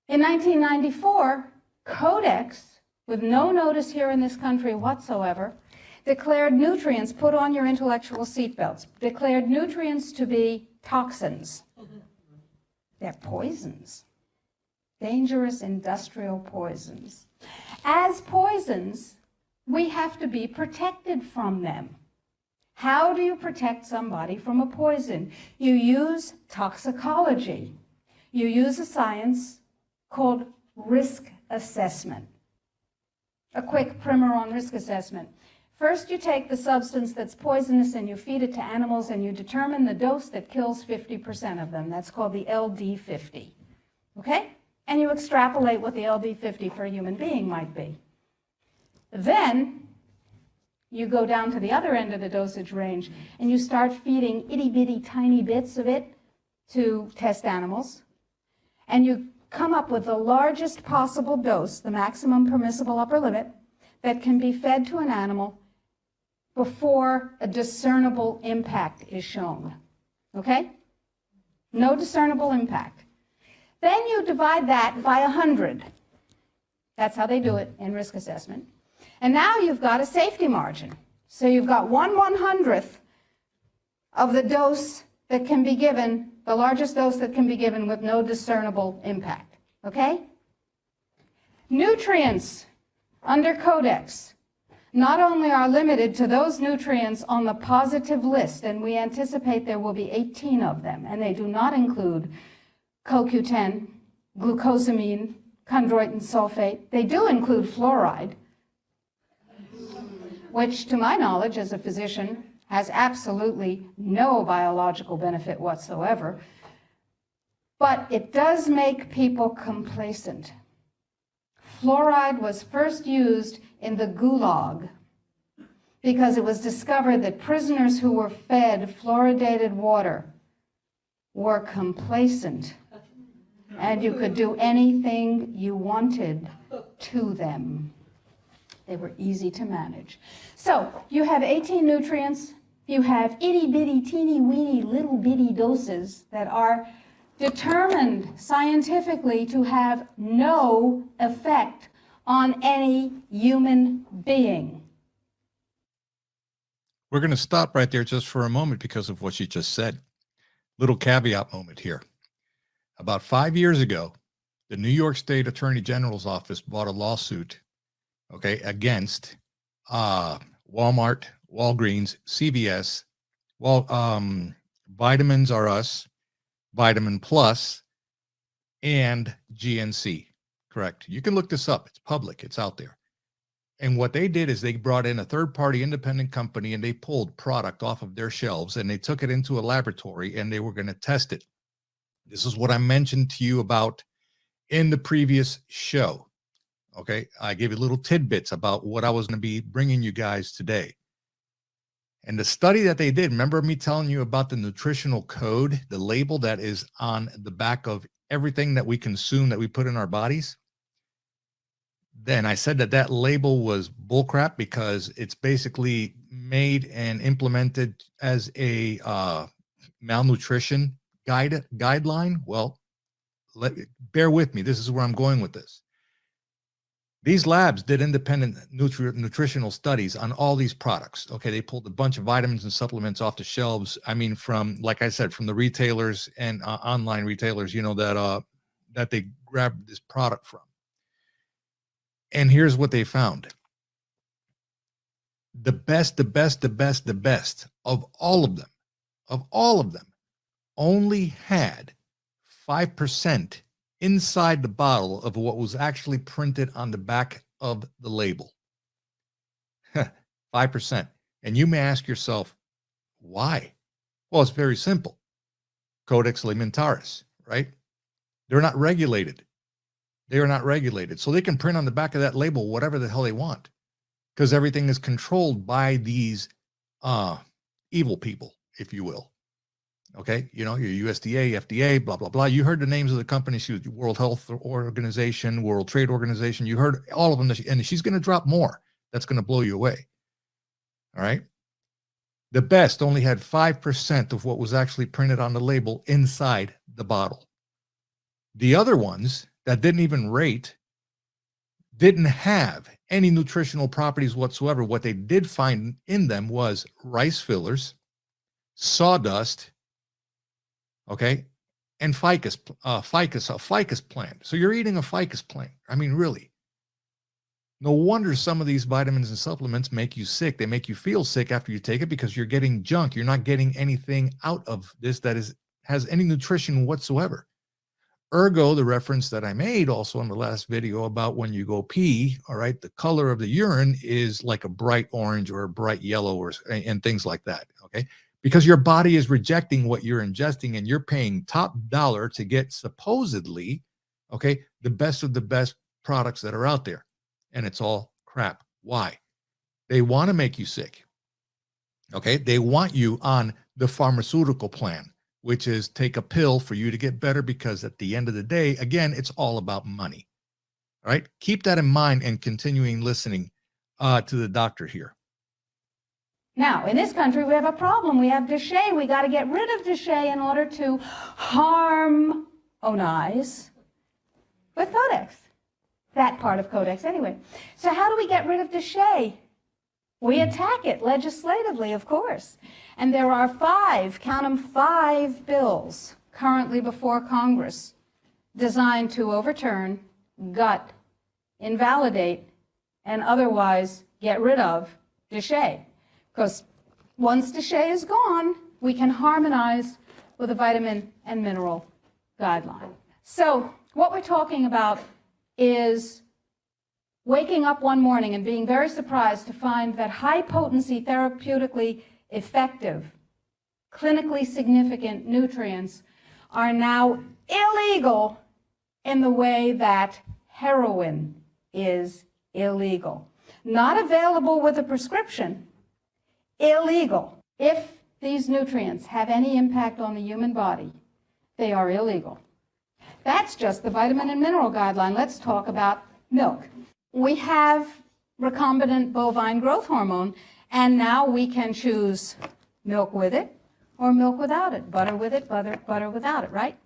In 1994, Codex, with no notice here in this country whatsoever, declared nutrients, put on your intellectual seatbelts, declared nutrients to be toxins. They're poisons. Dangerous industrial poisons. As poisons, we have to be protected from them. How do you protect somebody from a poison? You use toxicology. You use a science called risk assessment. A quick primer on risk assessment. First, you take the substance that's poisonous and you feed it to animals and you determine the dose that kills 50% of them. That's called the LD50. Okay? And you extrapolate what the LD50 for a human being might be. Then, you go down to the other end of the dosage range and you start feeding itty-bitty tiny bits of it to test animals. And you come up with the largest possible dose, the maximum permissible upper limit, that can be fed to an animal before a discernible impact is shown. Okay? No discernible impact. Then you divide that by 100. That's how they do it in risk assessment. And now you've got a safety margin. So you've got 1/100th of the dose that can be given, the largest dose that can be given with no discernible impact. Okay? Nutrients under Codex not only are limited to those nutrients on the positive list, and we anticipate there will be 18 of them, and they do not include CoQ10, glucosamine, chondroitin sulfate. They do include fluoride, which, to my knowledge as a physician, has absolutely no biological benefit whatsoever. But it does make people complacent. Fluoride was first used in the Gulag because it was discovered that prisoners who were fed fluoridated water were complacent and you could do anything you wanted to them. They were easy to manage. So you have 18 nutrients. You have itty-bitty, teeny-weeny, little-bitty doses that are determined scientifically to have no effect on any human being. We're going to stop right there just for a moment because of what she just said. Little caveat moment here. About 5 years ago, the New York State Attorney General's office brought a lawsuit, against Walmart, Walgreens, CVS, Vitamins R Us, Vitamin Plus, and GNC. Correct. You can look this up. It's public. It's out there. And what they did is they brought in a third-party independent company and they pulled product off of their shelves and they took it into a laboratory and they were going to test it. This is what I mentioned to you about in the previous show. Okay, I gave you little tidbits about what I was going to be bringing you guys today. And the study that they did, remember me telling you about the nutritional code, the label that is on the back of everything that we consume, that we put in our bodies? Then I said that that label was bullcrap because it's basically made and implemented as a malnutrition guideline. Well, bear with me. This is where I'm going with this. These labs did independent nutritional studies on all these products. Okay, they pulled a bunch of vitamins and supplements off the shelves. I mean, from, like I said, from the retailers and online retailers, that they grabbed this product from. And here's what they found. The best of all of them only had 5% inside the bottle of what was actually printed on the back of the label. 5%. And you may ask yourself, why? Well, it's very simple. Codex Alimentaris, right? They're not regulated. They are not regulated. So they can print on the back of that label whatever the hell they want, because everything is controlled by these evil people, if you will. Okay, you know, your USDA, FDA, blah, blah, blah. You heard the names of the companies, World Health Organization, World Trade Organization. You heard all of them, and she's going to drop more. That's going to blow you away. All right. The best only had 5% of what was actually printed on the label inside the bottle. The other ones that didn't even rate didn't have any nutritional properties whatsoever. What they did find in them was rice fillers, sawdust, okay, and ficus plant. So you're eating a ficus plant. I mean, really. No wonder some of these vitamins and supplements make you sick. They make you feel sick after you take it because you're getting junk. You're not getting anything out of this that has any nutrition whatsoever. Ergo, the reference that I made also in the last video about when you go pee, all right, the color of the urine is like a bright orange or a bright yellow and things like that, okay? Because your body is rejecting what you're ingesting and you're paying top dollar to get supposedly, okay, the best of the best products that are out there. And it's all crap. Why? They want to make you sick, okay? They want you on the pharmaceutical plan, which is take a pill for you to get better, because at the end of the day, again, it's all about money. All right. Keep that in mind and continuing listening to the doctor here. Now, in this country, we have a problem. We have Duchenne. We got to get rid of Duchenne in order to harmonize with Codex. That part of Codex, anyway. So how do we get rid of Duchenne? We attack it legislatively, of course. And there are 5, count them, 5 bills currently before Congress designed to overturn, gut, invalidate, and otherwise get rid of Duchenne. Because once Duchenne is gone, we can harmonize with a vitamin and mineral guideline. So what we're talking about is waking up one morning and being very surprised to find that high-potency, therapeutically effective, clinically significant nutrients are now illegal in the way that heroin is illegal. Not available with a prescription, illegal. If these nutrients have any impact on the human body, they are illegal. That's just the vitamin and mineral guideline. Let's talk about milk. We have recombinant bovine growth hormone, and now we can choose milk with it or milk without it, butter with it, butter without it, right?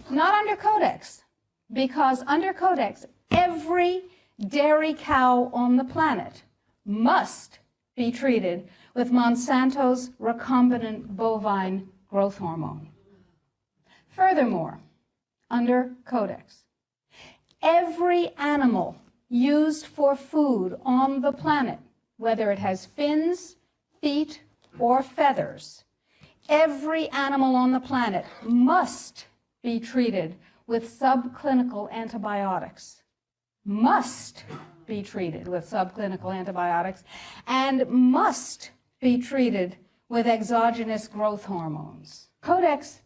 Not under Codex, because under Codex, every dairy cow on the planet must be treated with Monsanto's recombinant bovine growth hormone. Furthermore, under Codex, every animal used for food on the planet, whether it has fins, feet, or feathers, every animal on the planet must be treated with subclinical antibiotics. Must be treated with subclinical antibiotics and must be treated with exogenous growth hormones. Codex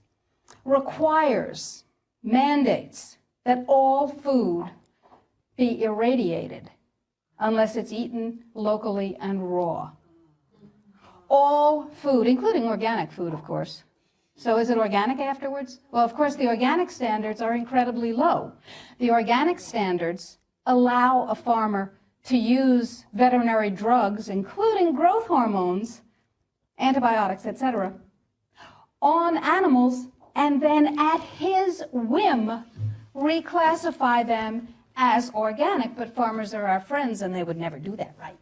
requires, mandates that all food be irradiated unless it's eaten locally and raw. All food, including organic food, of course. So is it organic afterwards? Well, of course, the organic standards are incredibly low. The organic standards allow a farmer to use veterinary drugs, including growth hormones, antibiotics, etc., on animals, and then at his whim reclassify them as organic. But farmers are our friends, and they would never do that, right?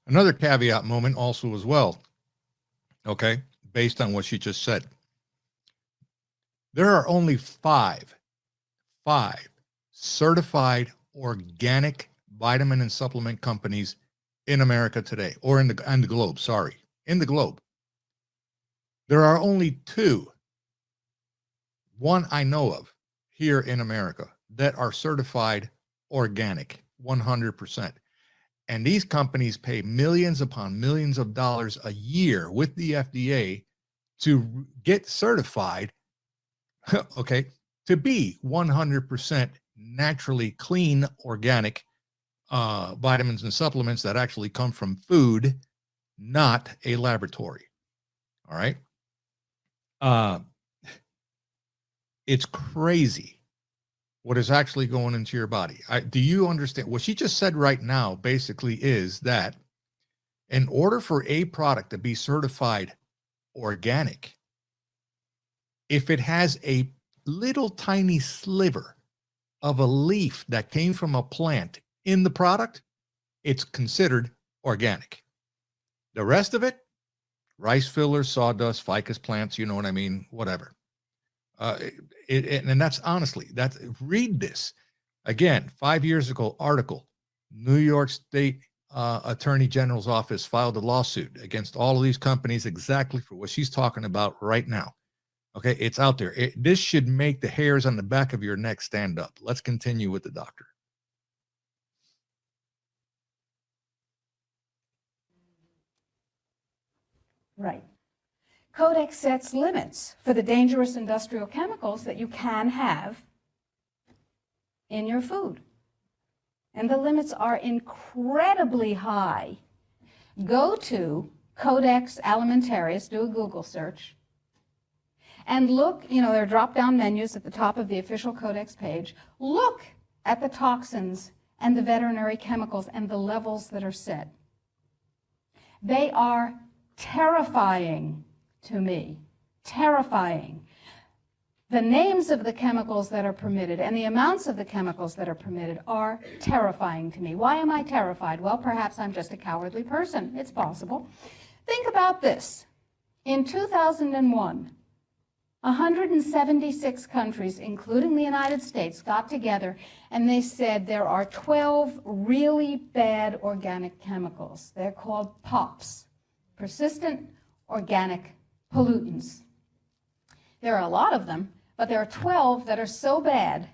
Another caveat moment also as well, okay, based on what she just said. There are only five certified organic vitamin and supplement companies in America today, or in the globe, sorry, in the globe. There are only 2 one I know of here in America that are certified organic 100%. And these companies pay millions upon millions of dollars a year with the FDA to get certified, okay, to be 100% naturally clean organic vitamins and supplements that actually come from food, not a laboratory. All right. It's crazy what is actually going into your body. Do you understand? What she just said right now basically is that in order for a product to be certified organic, if it has a little tiny sliver of a leaf that came from a plant in the product, it's considered organic. The rest of it, rice fillers, sawdust, ficus plants, you know what I mean, whatever. And that's honestly, read this. Again, 5 years ago, article, New York State Attorney General's office filed a lawsuit against all of these companies exactly for what she's talking about right now. Okay, it's out there. This should make the hairs on the back of your neck stand up. Let's continue with the doctor. Right. Codex sets limits for the dangerous industrial chemicals that you can have in your food. And the limits are incredibly high. Go to Codex Alimentaris, do a Google search, and look, there are drop-down menus at the top of the official Codex page. Look at the toxins and the veterinary chemicals and the levels that are set. They are terrifying to me, terrifying. The names of the chemicals that are permitted and the amounts of the chemicals that are permitted are terrifying to me. Why am I terrified? Well, perhaps I'm just a cowardly person. It's possible. Think about this. In 2001, 176 countries, including the United States, got together and they said there are 12 really bad organic chemicals. They're called POPs, persistent organic pollutants. There are a lot of them, but there are 12 that are so bad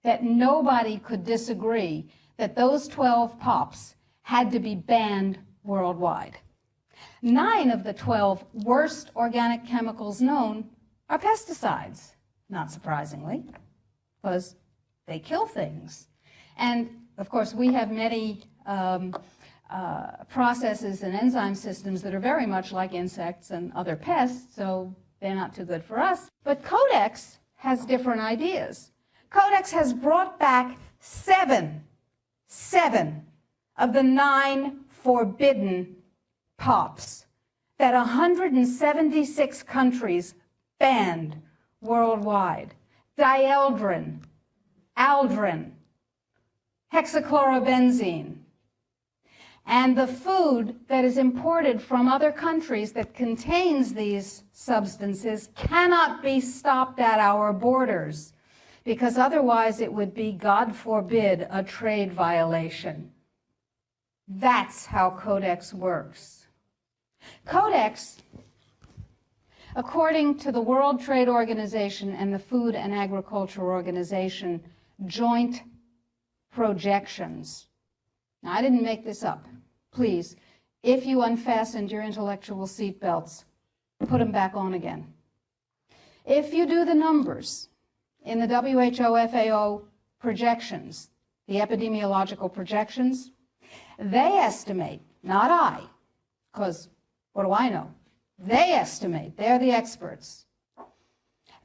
that nobody could disagree that those 12 POPs had to be banned worldwide. 9 of the 12 worst organic chemicals known are pesticides, not surprisingly, because they kill things. And of course, we have many processes and enzyme systems that are very much like insects and other pests, so they're not too good for us. But Codex has different ideas. Codex has brought back seven of the 9 forbidden POPs that 176 countries banned worldwide. Dieldrin, aldrin, hexachlorobenzene. And the food that is imported from other countries that contains these substances cannot be stopped at our borders, because otherwise it would be, God forbid, a trade violation. That's how Codex works. Codex, according to the World Trade Organization and the Food and Agriculture Organization joint projections. Now, I didn't make this up. Please, if you unfastened your intellectual seatbelts, put them back on again. If you do the numbers in the WHO FAO projections, the epidemiological projections, they estimate, not I, because what do I know? They estimate, they're the experts,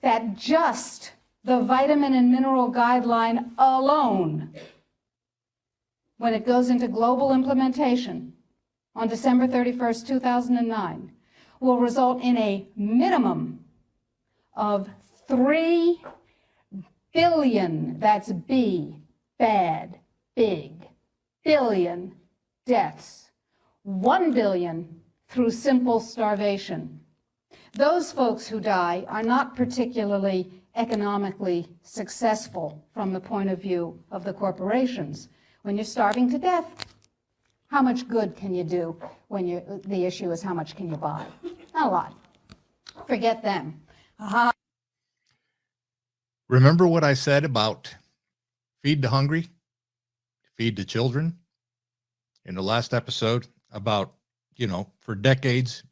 that just the vitamin and mineral guideline alone, when it goes into global implementation on December 31st, 2009, will result in a minimum of 3 billion, that's B, bad, big, billion deaths, 1 billion through simple starvation. Those folks who die are not particularly economically successful from the point of view of the corporations. When you're starving to death, how much good can you do when the issue is how much can you buy? Not a lot. Forget them. Remember what I said about feed the hungry, feed the children in the last episode about, for decades,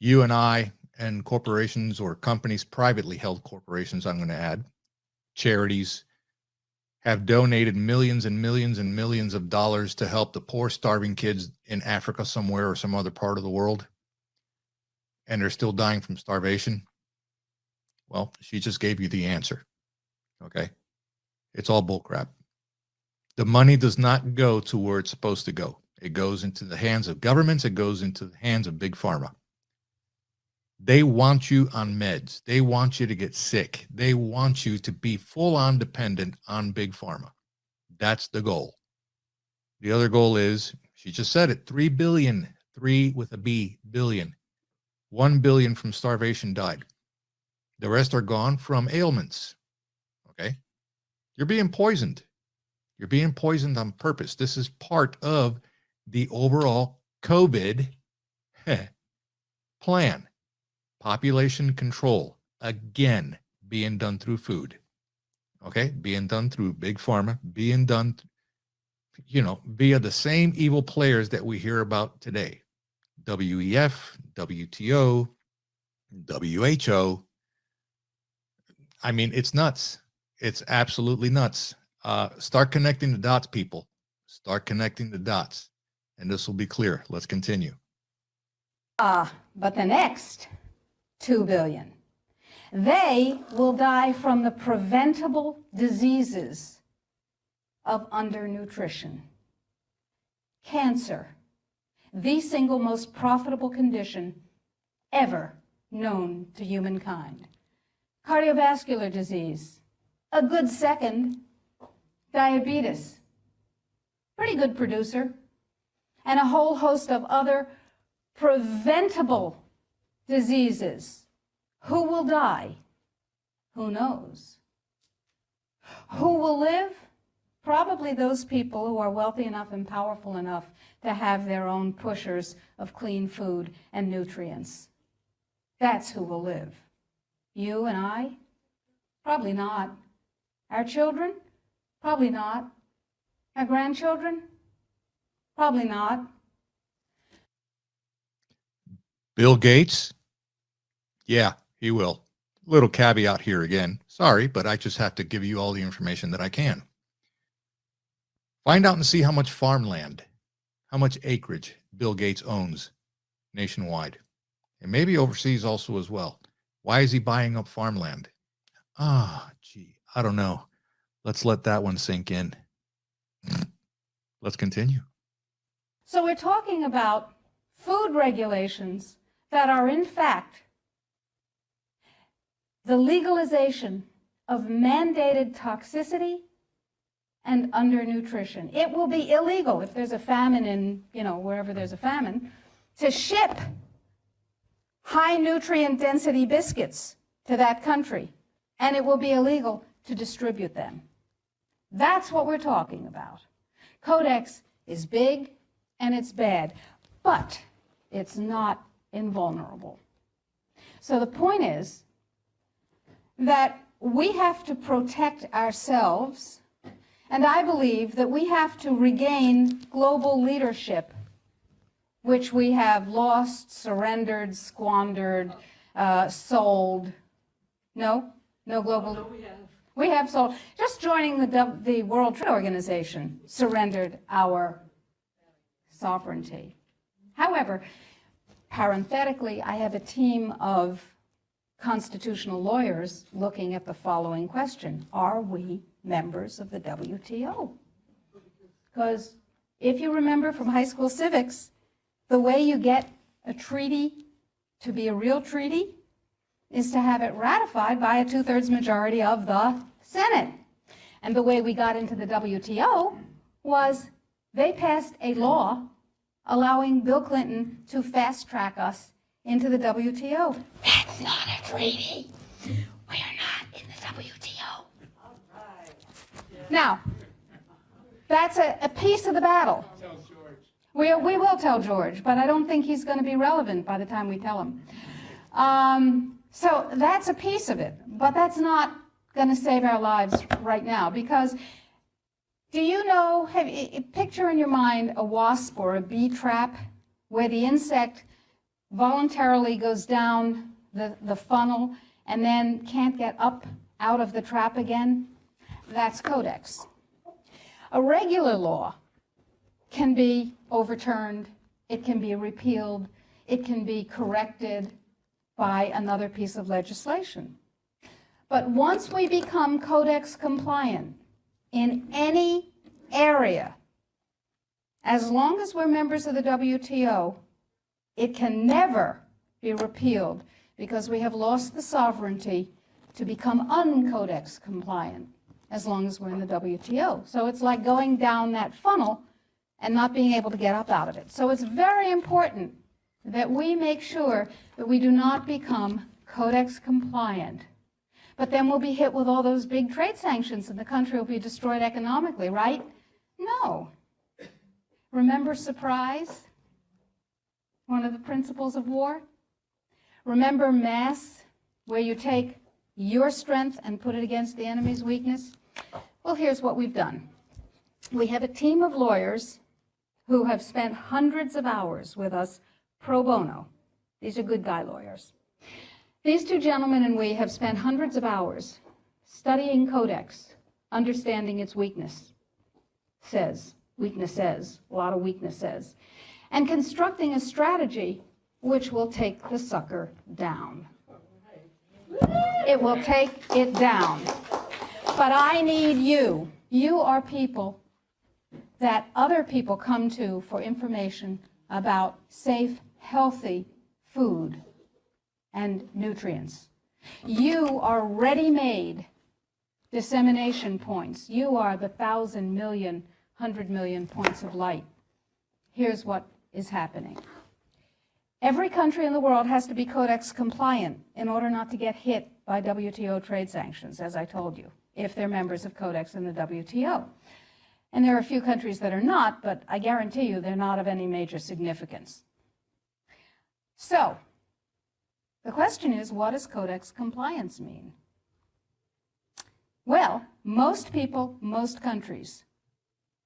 you and I and corporations or companies, privately held corporations, I'm going to add, charities, have donated millions and millions and millions of dollars to help the poor, starving kids in Africa somewhere or some other part of the world, and they're still dying from starvation. Well, she just gave you the answer. Okay? It's all bullcrap. The money does not go to where it's supposed to go. It goes into the hands of governments. It goes into the hands of Big Pharma. They want you on meds. They want you to get sick. They want you to be full-on dependent on Big Pharma. That's the goal. The other goal is, she just said it, 3 billion, 3 with a B, billion. 1 billion from starvation died. The rest are gone from ailments. Okay? You're being poisoned. You're being poisoned on purpose. This is part of the overall COVID plan. Population control, again, being done through food. Okay? Being done through Big Pharma, being done, via the same evil players that we hear about today. WEF, WTO, WHO. I mean, it's nuts. It's absolutely nuts. Start connecting the dots, people. Start connecting the dots, and this will be clear. Let's continue. But the next 2 billion, they will die from the preventable diseases of undernutrition. Cancer, the single most profitable condition ever known to humankind. Cardiovascular disease, a good second. Diabetes, pretty good producer. And a whole host of other preventable diseases. Who will die? Who knows? Who will live? Probably those people who are wealthy enough and powerful enough to have their own pushers of clean food and nutrients. That's who will live. You and I? Probably not. Our children? Probably not. Our grandchildren? Probably not. Bill Gates? Yeah, he will. Little caveat here again. Sorry, but I just have to give you all the information that I can. Find out and see how much farmland, how much acreage Bill Gates owns nationwide, and maybe overseas also as well. Why is he buying up farmland? Gee, I don't know. Let's let that one sink in. Let's continue. So we're talking about food regulations that are in fact the legalization of mandated toxicity and undernutrition. It will be illegal if there's a famine in, wherever there's a famine, to ship high nutrient density biscuits to that country, and it will be illegal to distribute them. That's what we're talking about. Codex is big and it's bad, but it's not invulnerable. So the point is that we have to protect ourselves, and I believe that we have to regain global leadership, which we have lost, surrendered, squandered, sold. No global. No, we have sold. Just joining the World Trade Organization surrendered our sovereignty. However, parenthetically, I have a team of constitutional lawyers looking at the following question: are we members of the WTO? Because if you remember from high school civics, the way you get a treaty to be a real treaty is to have it ratified by a 2/3 majority of the Senate. And the way we got into the WTO was they passed a law allowing Bill Clinton to fast-track us into the WTO. That's not a treaty. We are not in the WTO. All right. Now, that's a piece of the battle. Tell George. We will tell George, but I don't think he's going to be relevant by the time we tell him. So that's a piece of it, but that's not going to save our lives right now. Because do you know, picture in your mind a wasp or a bee trap where the insect voluntarily goes down the funnel and then can't get up out of the trap again? That's Codex. A regular law can be overturned, it can be repealed, it can be corrected by another piece of legislation. But once we become Codex compliant in any area, as long as we're members of the WTO, it can never be repealed because we have lost the sovereignty to become un-Codex compliant as long as we're in the WTO. So it's like going down that funnel and not being able to get up out of it. So it's very important that we make sure that we do not become Codex compliant. But then we'll be hit with all those big trade sanctions and the country will be destroyed economically, right? No. Remember surprise? One of the principles of war? Remember mass, where you take your strength and put it against the enemy's weakness? Well, here's what we've done. We have a team of lawyers who have spent hundreds of hours with us pro bono. These are good guy lawyers. These two gentlemen and we have spent hundreds of hours studying Codex, understanding its weaknesses, a lot of weaknesses, and constructing a strategy which will take the sucker down. It will take it down. But I need you. You are people that other people come to for information about safe, healthy food and nutrients. You are ready-made dissemination points. You are the 1,000 million, 100 million points of light. Here's what is happening. Every country in the world has to be Codex compliant in order not to get hit by WTO trade sanctions, as I told you, if they're members of Codex in the WTO. And there are a few countries that are not, but I guarantee you they're not of any major significance. So, the question is, what does Codex compliance mean? Well, most people, most countries,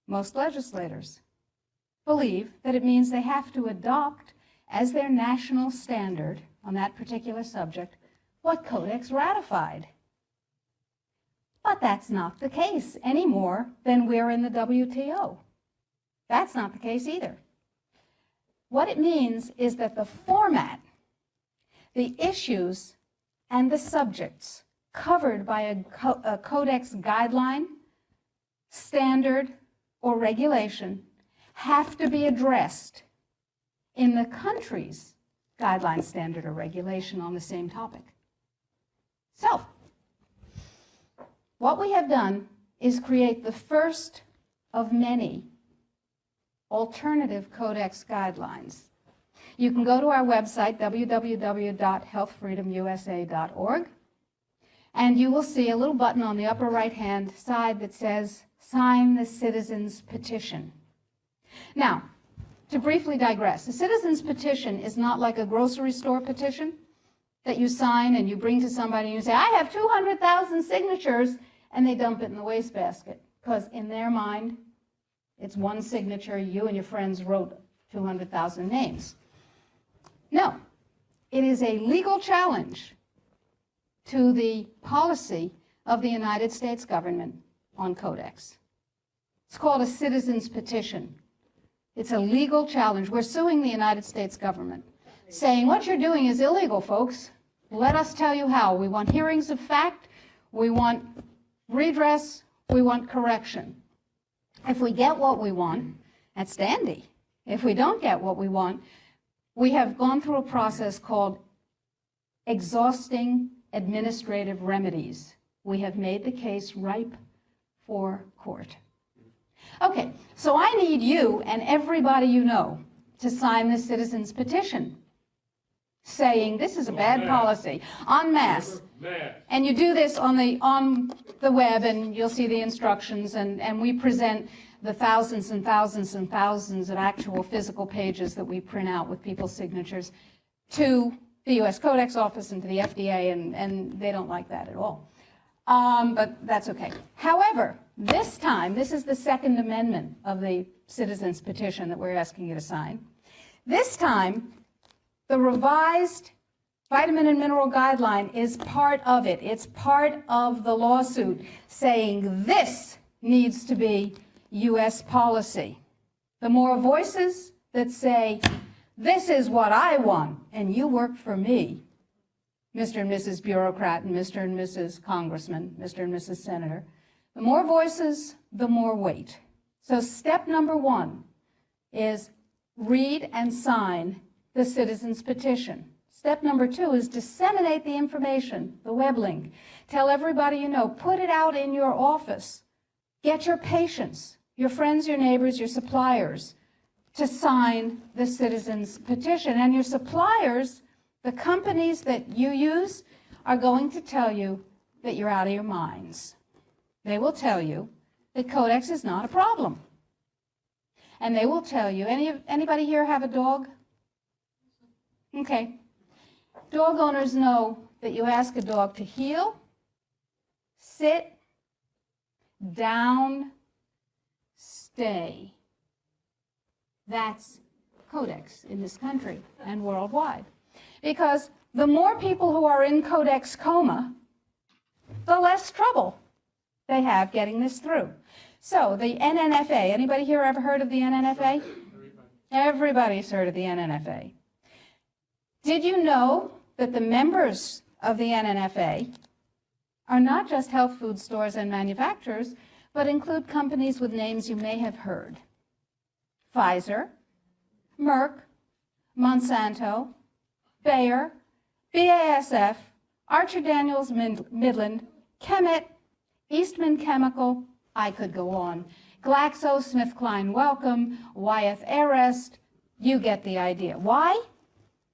most legislators believe that it means they have to adopt as their national standard on that particular subject what Codex ratified. But that's not the case any more than we're in the WTO. That's not the case either. What it means is that the format, the issues, and the subjects covered by a Codex guideline, standard, or regulation have to be addressed in the country's guideline, standard, or regulation on the same topic. So, what we have done is create the first of many alternative Codex guidelines. You can go to our website, www.healthfreedomusa.org, and you will see a little button on the upper right-hand side that says, Sign the Citizens Petition. Now, to briefly digress, the Citizens Petition is not like a grocery store petition that you sign and you bring to somebody and you say, I have 200,000 signatures, and they dump it in the wastebasket, because in their mind, it's one signature, you and your friends wrote 200,000 names. No, it is a legal challenge to the policy of the United States government on Codex. It's called a Citizens Petition. It's a legal challenge. We're suing the United States government, saying what you're doing is illegal, folks. Let us tell you how. We want hearings of fact. We want redress. We want correction. If we get what we want, that's dandy. If we don't get what we want, we have gone through a process called exhausting administrative remedies. We have made the case ripe for court. Okay, so I need you and everybody you know to sign the Citizens Petition saying this is a bad policy, en masse. And you do this on the web, and you'll see the instructions, and we present the thousands and thousands and thousands of actual physical pages that we print out with people's signatures to the U.S. Codex Office and to the FDA, and they don't like that at all. But that's okay. However, this time, this is the Second Amendment of the Citizens Petition that we're asking you to sign. This time, the revised Vitamin and Mineral Guideline is part of it. It's part of the lawsuit saying this needs to be U.S. policy. The more voices that say, this is what I want, and you work for me, Mr. and Mrs. Bureaucrat and Mr. and Mrs. Congressman, Mr. and Mrs. Senator, the more voices, the more weight. So step number one is read and sign the Citizens Petition. Step number two is disseminate the information, the web link. Tell everybody you know. Put it out in your office. Get your patients, your friends, your neighbors, your suppliers to sign the Citizens Petition. And your suppliers, the companies that you use, are going to tell you that you're out of your minds. They will tell you that Codex is not a problem. And they will tell you, anybody here have a dog? Okay. Dog owners know that you ask a dog to heel, sit, down, stay. That's Codex in this country and worldwide. Because the more people who are in Codex coma, the less trouble they have getting this through. So the NNFA, anybody here ever heard of the NNFA? Everybody's heard of the NNFA. Did you know that the members of the NNFA are not just health food stores and manufacturers, but include companies with names you may have heard? Pfizer, Merck, Monsanto, Bayer, BASF, Archer Daniels Midland, Chemet, Eastman Chemical, I could go on, GlaxoSmithKline Wellcome, Wyeth Arrest, you get the idea. Why?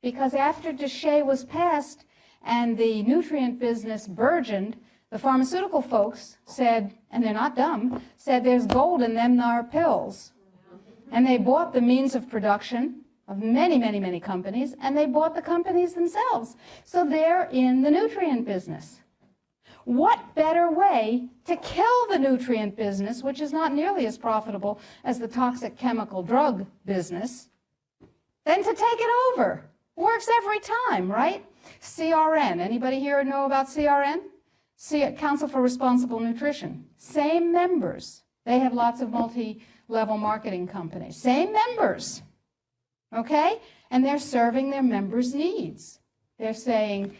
Because after DSHEA was passed and the nutrient business burgeoned, the pharmaceutical folks said, and they're not dumb, said there's gold in them thar pills. And they bought the means of production of many, many, many companies, and they bought the companies themselves. So they're in the nutrient business. What better way to kill the nutrient business, which is not nearly as profitable as the toxic chemical drug business, than to take it over? Works every time, right? CRN. Anybody here know about CRN? Council for Responsible Nutrition. Same members. They have lots of multi-level marketing companies. Same members. Okay? And they're serving their members' needs. They're saying,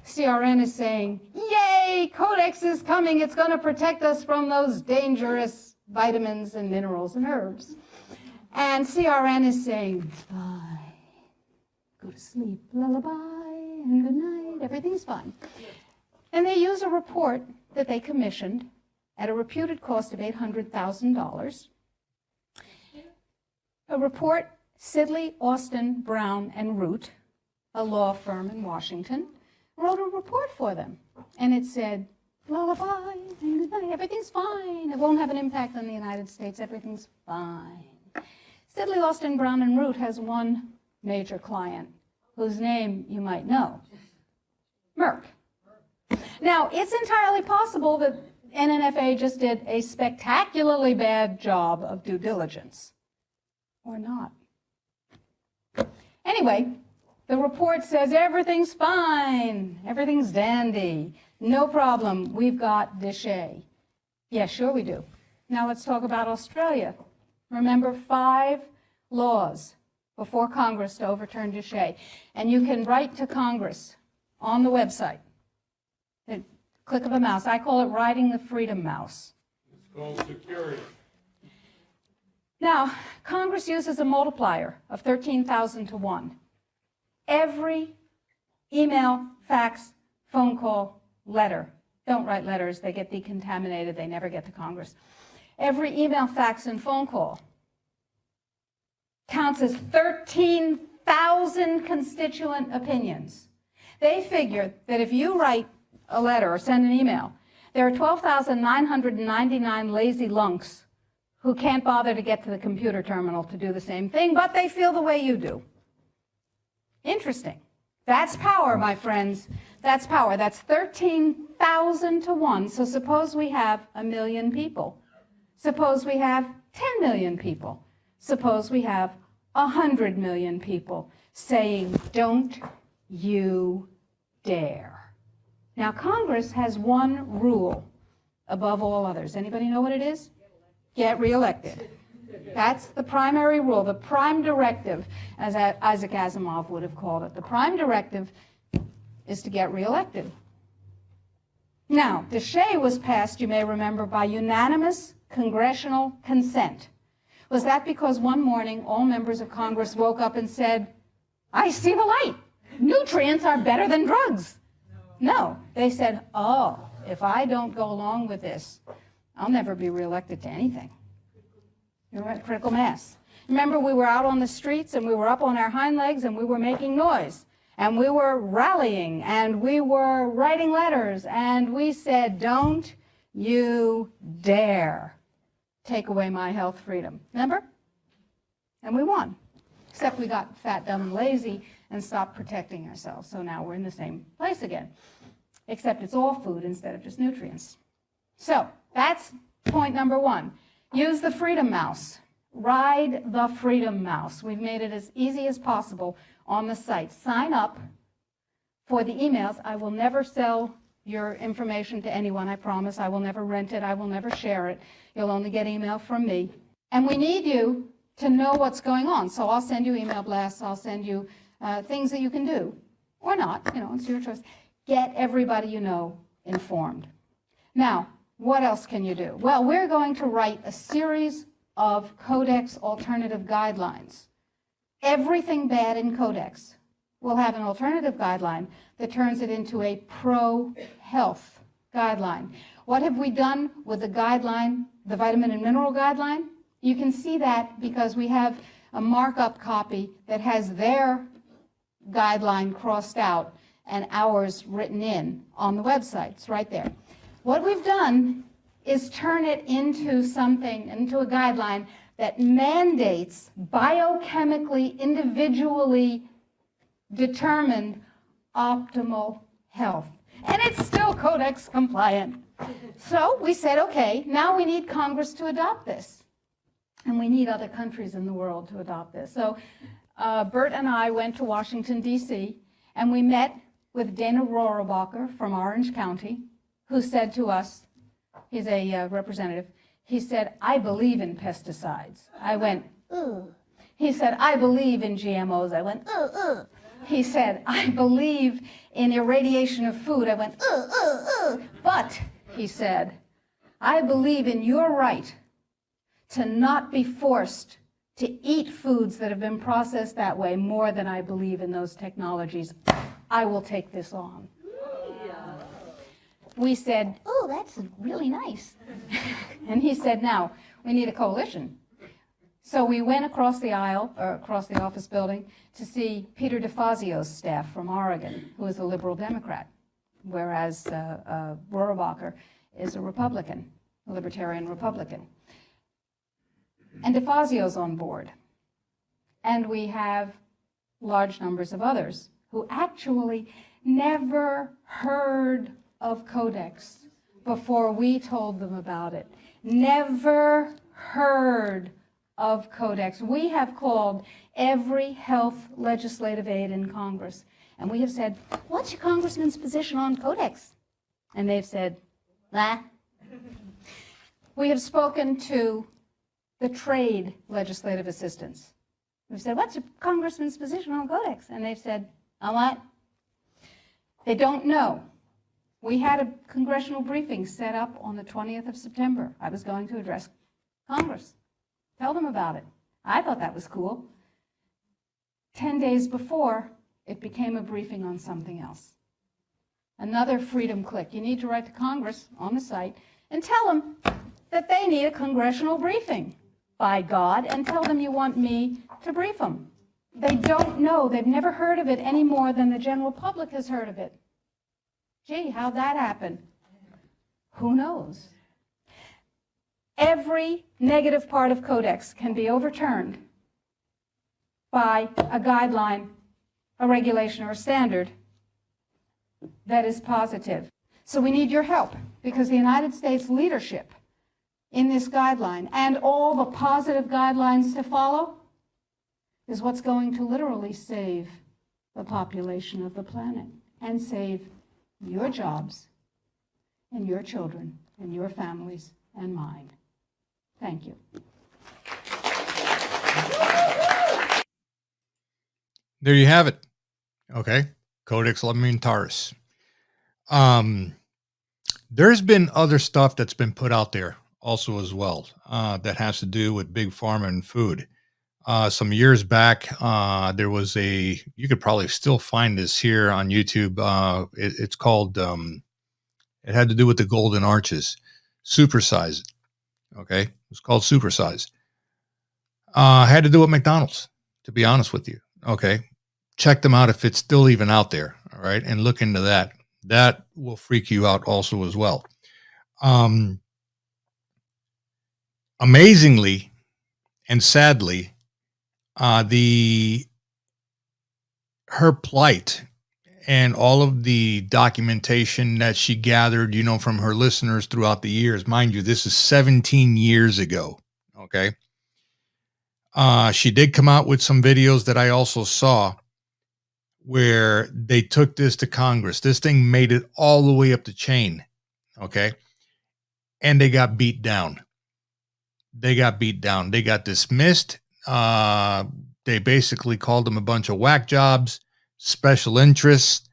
CRN is saying, yay, Codex is coming. It's going to protect us from those dangerous vitamins and minerals and herbs. And CRN is saying, fine. Go to sleep, lullaby, and good night, everything's fine. And they use a report that they commissioned at a reputed cost of $800,000. A report, Sidley, Austin, Brown, and Root, a law firm in Washington, wrote a report for them. And it said, lullaby, and good night, everything's fine. It won't have an impact on the United States, everything's fine. Sidley, Austin, Brown, and Root has one major client, whose name you might know, Merck. Now, it's entirely possible that NNFA just did a spectacularly bad job of due diligence, or not. Anyway, the report says everything's fine, everything's dandy, no problem, we've got DSHEA. Yeah, sure we do. Now let's talk about Australia. Remember, 5 laws before Congress to overturn DSHEA. And you can write to Congress on the website. The click of a mouse. I call it riding the freedom mouse. It's called security. Now, Congress uses a multiplier of 13,000 to 1. Every email, fax, phone call, letter. Don't write letters. They get decontaminated. They never get to Congress. Every email, fax, and phone call counts as 13,000 constituent opinions. They figure that if you write a letter or send an email, there are 12,999 lazy lunks who can't bother to get to the computer terminal to do the same thing, but they feel the way you do. Interesting. That's power, my friends. That's power. That's 13,000 to 1. So suppose we have 1 million people. Suppose we have 10 million people. Suppose we have 100 million people saying, don't you dare. Now, Congress has one rule above all others. Anybody know what it is? Get reelected. That's the primary rule, the prime directive, as Isaac Asimov would have called it. The prime directive is to get reelected. Now, DeShay was passed, you may remember, by unanimous congressional consent. Was that because one morning all members of Congress woke up and said, I see the light. Nutrients are better than drugs. No, they said, oh, if I don't go along with this, I'll never be reelected to anything. You're right, critical mass. Remember, we were out on the streets and we were up on our hind legs and we were making noise and we were rallying and we were writing letters and we said, don't you dare take away my health freedom. Remember? And we won. Except we got fat, dumb, and lazy and stopped protecting ourselves. So now we're in the same place again. Except it's all food instead of just nutrients. So that's point number 1. Use the Freedom Mouse. Ride the Freedom Mouse. We've made it as easy as possible on the site. Sign up for the emails. I will never sell your information to anyone, I promise. I will never rent it. I will never share it. You'll only get email from me. And we need you to know what's going on. So I'll send you email blasts. I'll send you things that you can do. Or not. You know, it's your choice. Get everybody you know informed. Now, what else can you do? Well, we're going to write a series of Codex alternative guidelines. Everything bad in Codex will have an alternative guideline that turns it into a pro-health guideline. What have we done with the guideline, the vitamin and mineral guideline? You can see that because we have a markup copy that has their guideline crossed out and ours written in on the website. It's right there. What we've done is turn it into something, into a guideline that mandates biochemically, individually determined optimal health. And it's still Codex compliant. So we said, okay, now we need Congress to adopt this. And we need other countries in the world to adopt this. So Bert and I went to Washington, D.C., and we met with Dana Rohrabacher from Orange County, who said to us, he's a representative, he said, I believe in pesticides. I went, ugh. He said, I believe in GMOs. I went, ugh, ugh. He said, I believe in irradiation of food. I went, ugh, ugh, ugh. But, he said, I believe in your right to not be forced to eat foods that have been processed that way more than I believe in those technologies. I will take this on. We said, oh, that's really nice. And he said, now, we need a coalition. So we went across the aisle, or across the office building, to see Peter DeFazio's staff from Oregon, who is a liberal Democrat, whereas Rohrabacher is a Republican, a libertarian Republican. And DeFazio's on board. And we have large numbers of others who actually never heard of Codex before we told them about it. Never heard of Codex. We have called every health legislative aide in Congress, and we have said, what's your congressman's position on Codex? And they've said, nah. We have spoken to the trade legislative assistants. We've said, what's your congressman's position on Codex? And they've said, on what? They don't know. We had a congressional briefing set up on the 20th of September. I was going to address Congress, tell them about it. I thought that was cool. 10 days before, it became a briefing on something else. Another freedom click. You need to write to Congress on the site and tell them that they need a congressional briefing, by God, and tell them you want me to brief them. They don't know. They've never heard of it any more than the general public has heard of it. Gee, how'd that happen? Who knows? Every negative part of Codex can be overturned by a guideline a regulation or a standard that is positive. So we need your help, because the United States leadership in this guideline and all the positive guidelines to follow is what's going to literally save the population of the planet and save your jobs and your children and your families and mine. Thank you. There you have it. Okay. Codex Alimentaris. There's been other stuff that's been put out there also as well, that has to do with Big Pharma and Food. Some years back, there was you could probably still find this here on YouTube. It's called, it had to do with the Golden Arches. Supersize it. Okay. It's called Supersize. Had to do with McDonald's, to be honest with you. Okay. Check them out if it's still even out there. All right. And look into that. That will freak you out also as well. Amazingly and sadly, her plight and all of the documentation that she gathered, from her listeners throughout the years, mind you, this is 17 years ago. Okay. She did come out with some videos that I also saw where they took this to Congress. This thing made it all the way up the chain. Okay. And they got beat down. They got dismissed. They basically called them a bunch of whack jobs, special interests,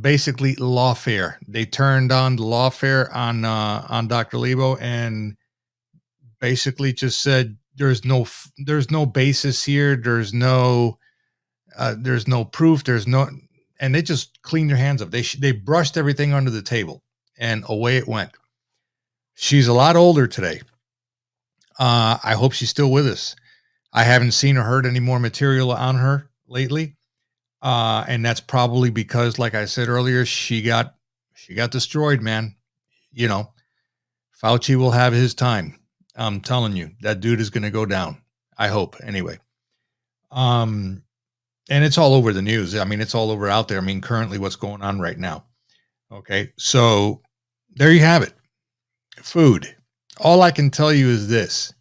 basically lawfare. They turned on the lawfare on Dr. Lebo and basically just said, there's no basis here. There's no proof. And they just cleaned their hands up. They brushed everything under the table and away it went. She's a lot older today. I hope she's still with us. I haven't seen or heard any more material on her lately. And that's probably because, like I said earlier, she got destroyed, man. Fauci will have his time. I'm telling you, that dude is going to go down. I hope anyway. And it's all over the news. I mean, it's all over out there. I mean, currently what's going on right now. Okay. So there you have it. Food. All I can tell you is this.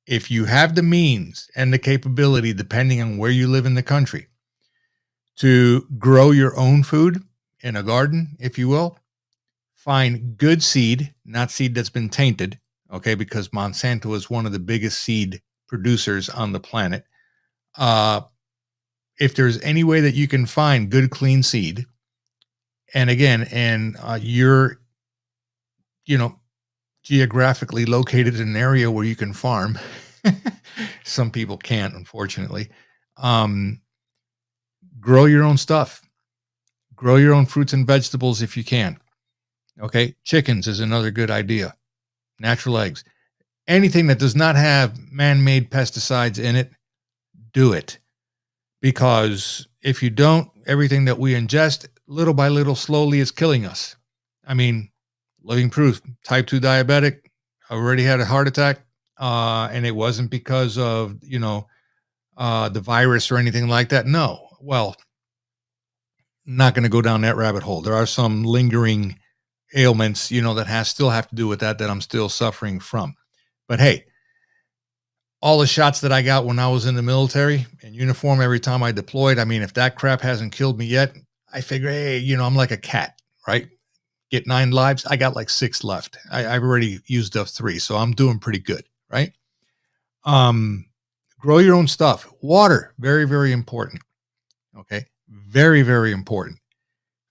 If you have the means and the capability, depending on where you live in the country, to grow your own food in a garden, if you will, find good seed, not seed that's been tainted, okay, because Monsanto is one of the biggest seed producers on the planet. If there's any way that you can find good, clean seed, and again, you're, geographically located in an area where you can farm. Some people can't, unfortunately. Grow your own stuff. Grow your own fruits and vegetables if you can. Okay. Chickens is another good idea. Natural eggs. Anything that does not have man-made pesticides in it, do it. Because if you don't, everything that we ingest, little by little, slowly is killing us. I mean, living proof, type 2 diabetic, already had a heart attack, and it wasn't because of, the virus or anything like that. No. Well, not going to go down that rabbit hole. There are some lingering ailments, that still have to do with that I'm still suffering from. But hey, all the shots that I got when I was in the military in uniform, every time I deployed, I mean, if that crap hasn't killed me yet, I figure, hey, I'm like a cat, right? Get 9 lives. I got like 6 left. I've already used up 3, so I'm doing pretty good, right? Grow your own stuff. Water, very, very important. Okay. Very, very important.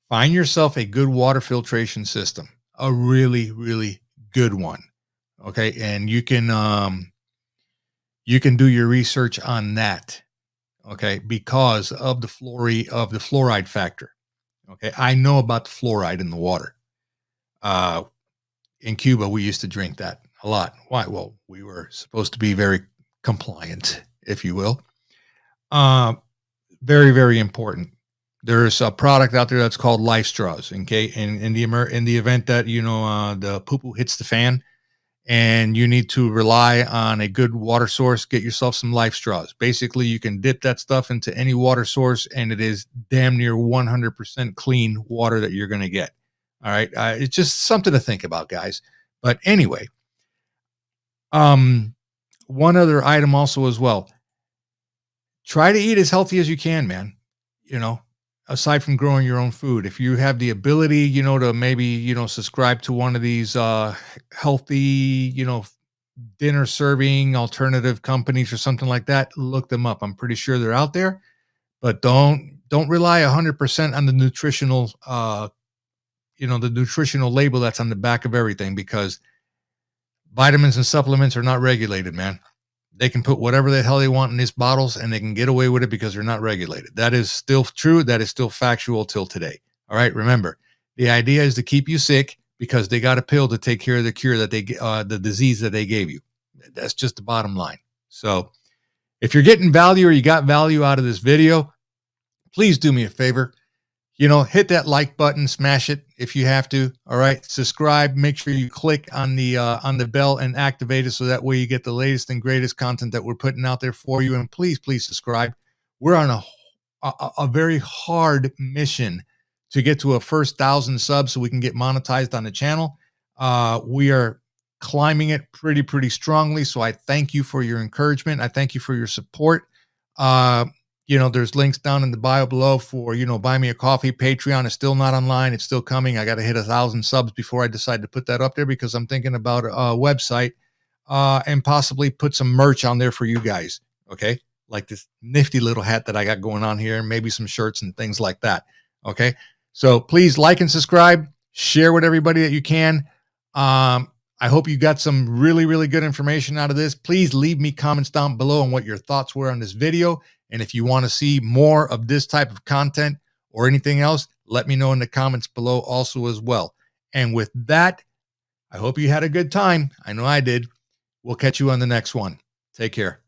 Find yourself a good water filtration system, a really, really good one. Okay. And you can do your research on that. Okay. Because of the fluoride factor. Okay. I know about the fluoride in the water. In Cuba, we used to drink that a lot. Why? Well, we were supposed to be very compliant, if you will. Very, very important. There's a product out there that's called Life Straws. Okay, in the event that the poo-poo hits the fan and you need to rely on a good water source, get yourself some Life Straws. Basically, you can dip that stuff into any water source, and it is damn near 100% clean water that you're going to get. All right. It's just something to think about, guys. But anyway, one other item also as well. Try to eat as healthy as you can, man. You know, aside from growing your own food, if you have the ability, you know, to maybe, you know, subscribe to one of these healthy, you know, dinner serving alternative companies or something like that, look them up. I'm pretty sure they're out there, but don't rely 100% on the nutritional you know, the nutritional label that's on the back of everything, because vitamins and supplements are not regulated, man. They can put whatever the hell they want in these bottles and they can get away with it because they're not regulated. That is still true. That is still factual till today. All right. Remember, the idea is to keep you sick because they got a pill to take care of the cure that the disease that they gave you. That's just the bottom line. So if you're getting value or you got value out of this video, please do me a favor. You know, hit that like button, smash it if you have to. All right. Subscribe. Make sure you click on the bell and activate it so that way you get the latest and greatest content that we're putting out there for you. And please subscribe. We're on a very hard mission to get to a first 1,000 subs so we can get monetized on the channel. We are climbing it pretty strongly. So I thank you for your encouragement. I thank you for your support. You know, there's links down in the bio below for, you know, buy me a coffee. Patreon is still not online. It's still coming. I got to hit 1,000 subs before I decide to put that up there because I'm thinking about a website and possibly put some merch on there for you guys. Okay. Like this nifty little hat that I got going on here, and maybe some shirts and things like that. Okay. So please like and subscribe, share with everybody that you can. I hope you got some really good information out of this. Please leave me comments down below on what your thoughts were on this video. And if you want to see more of this type of content or anything else, let me know in the comments below also as well. And with that, I hope you had a good time. I know I did. We'll catch you on the next one. Take care.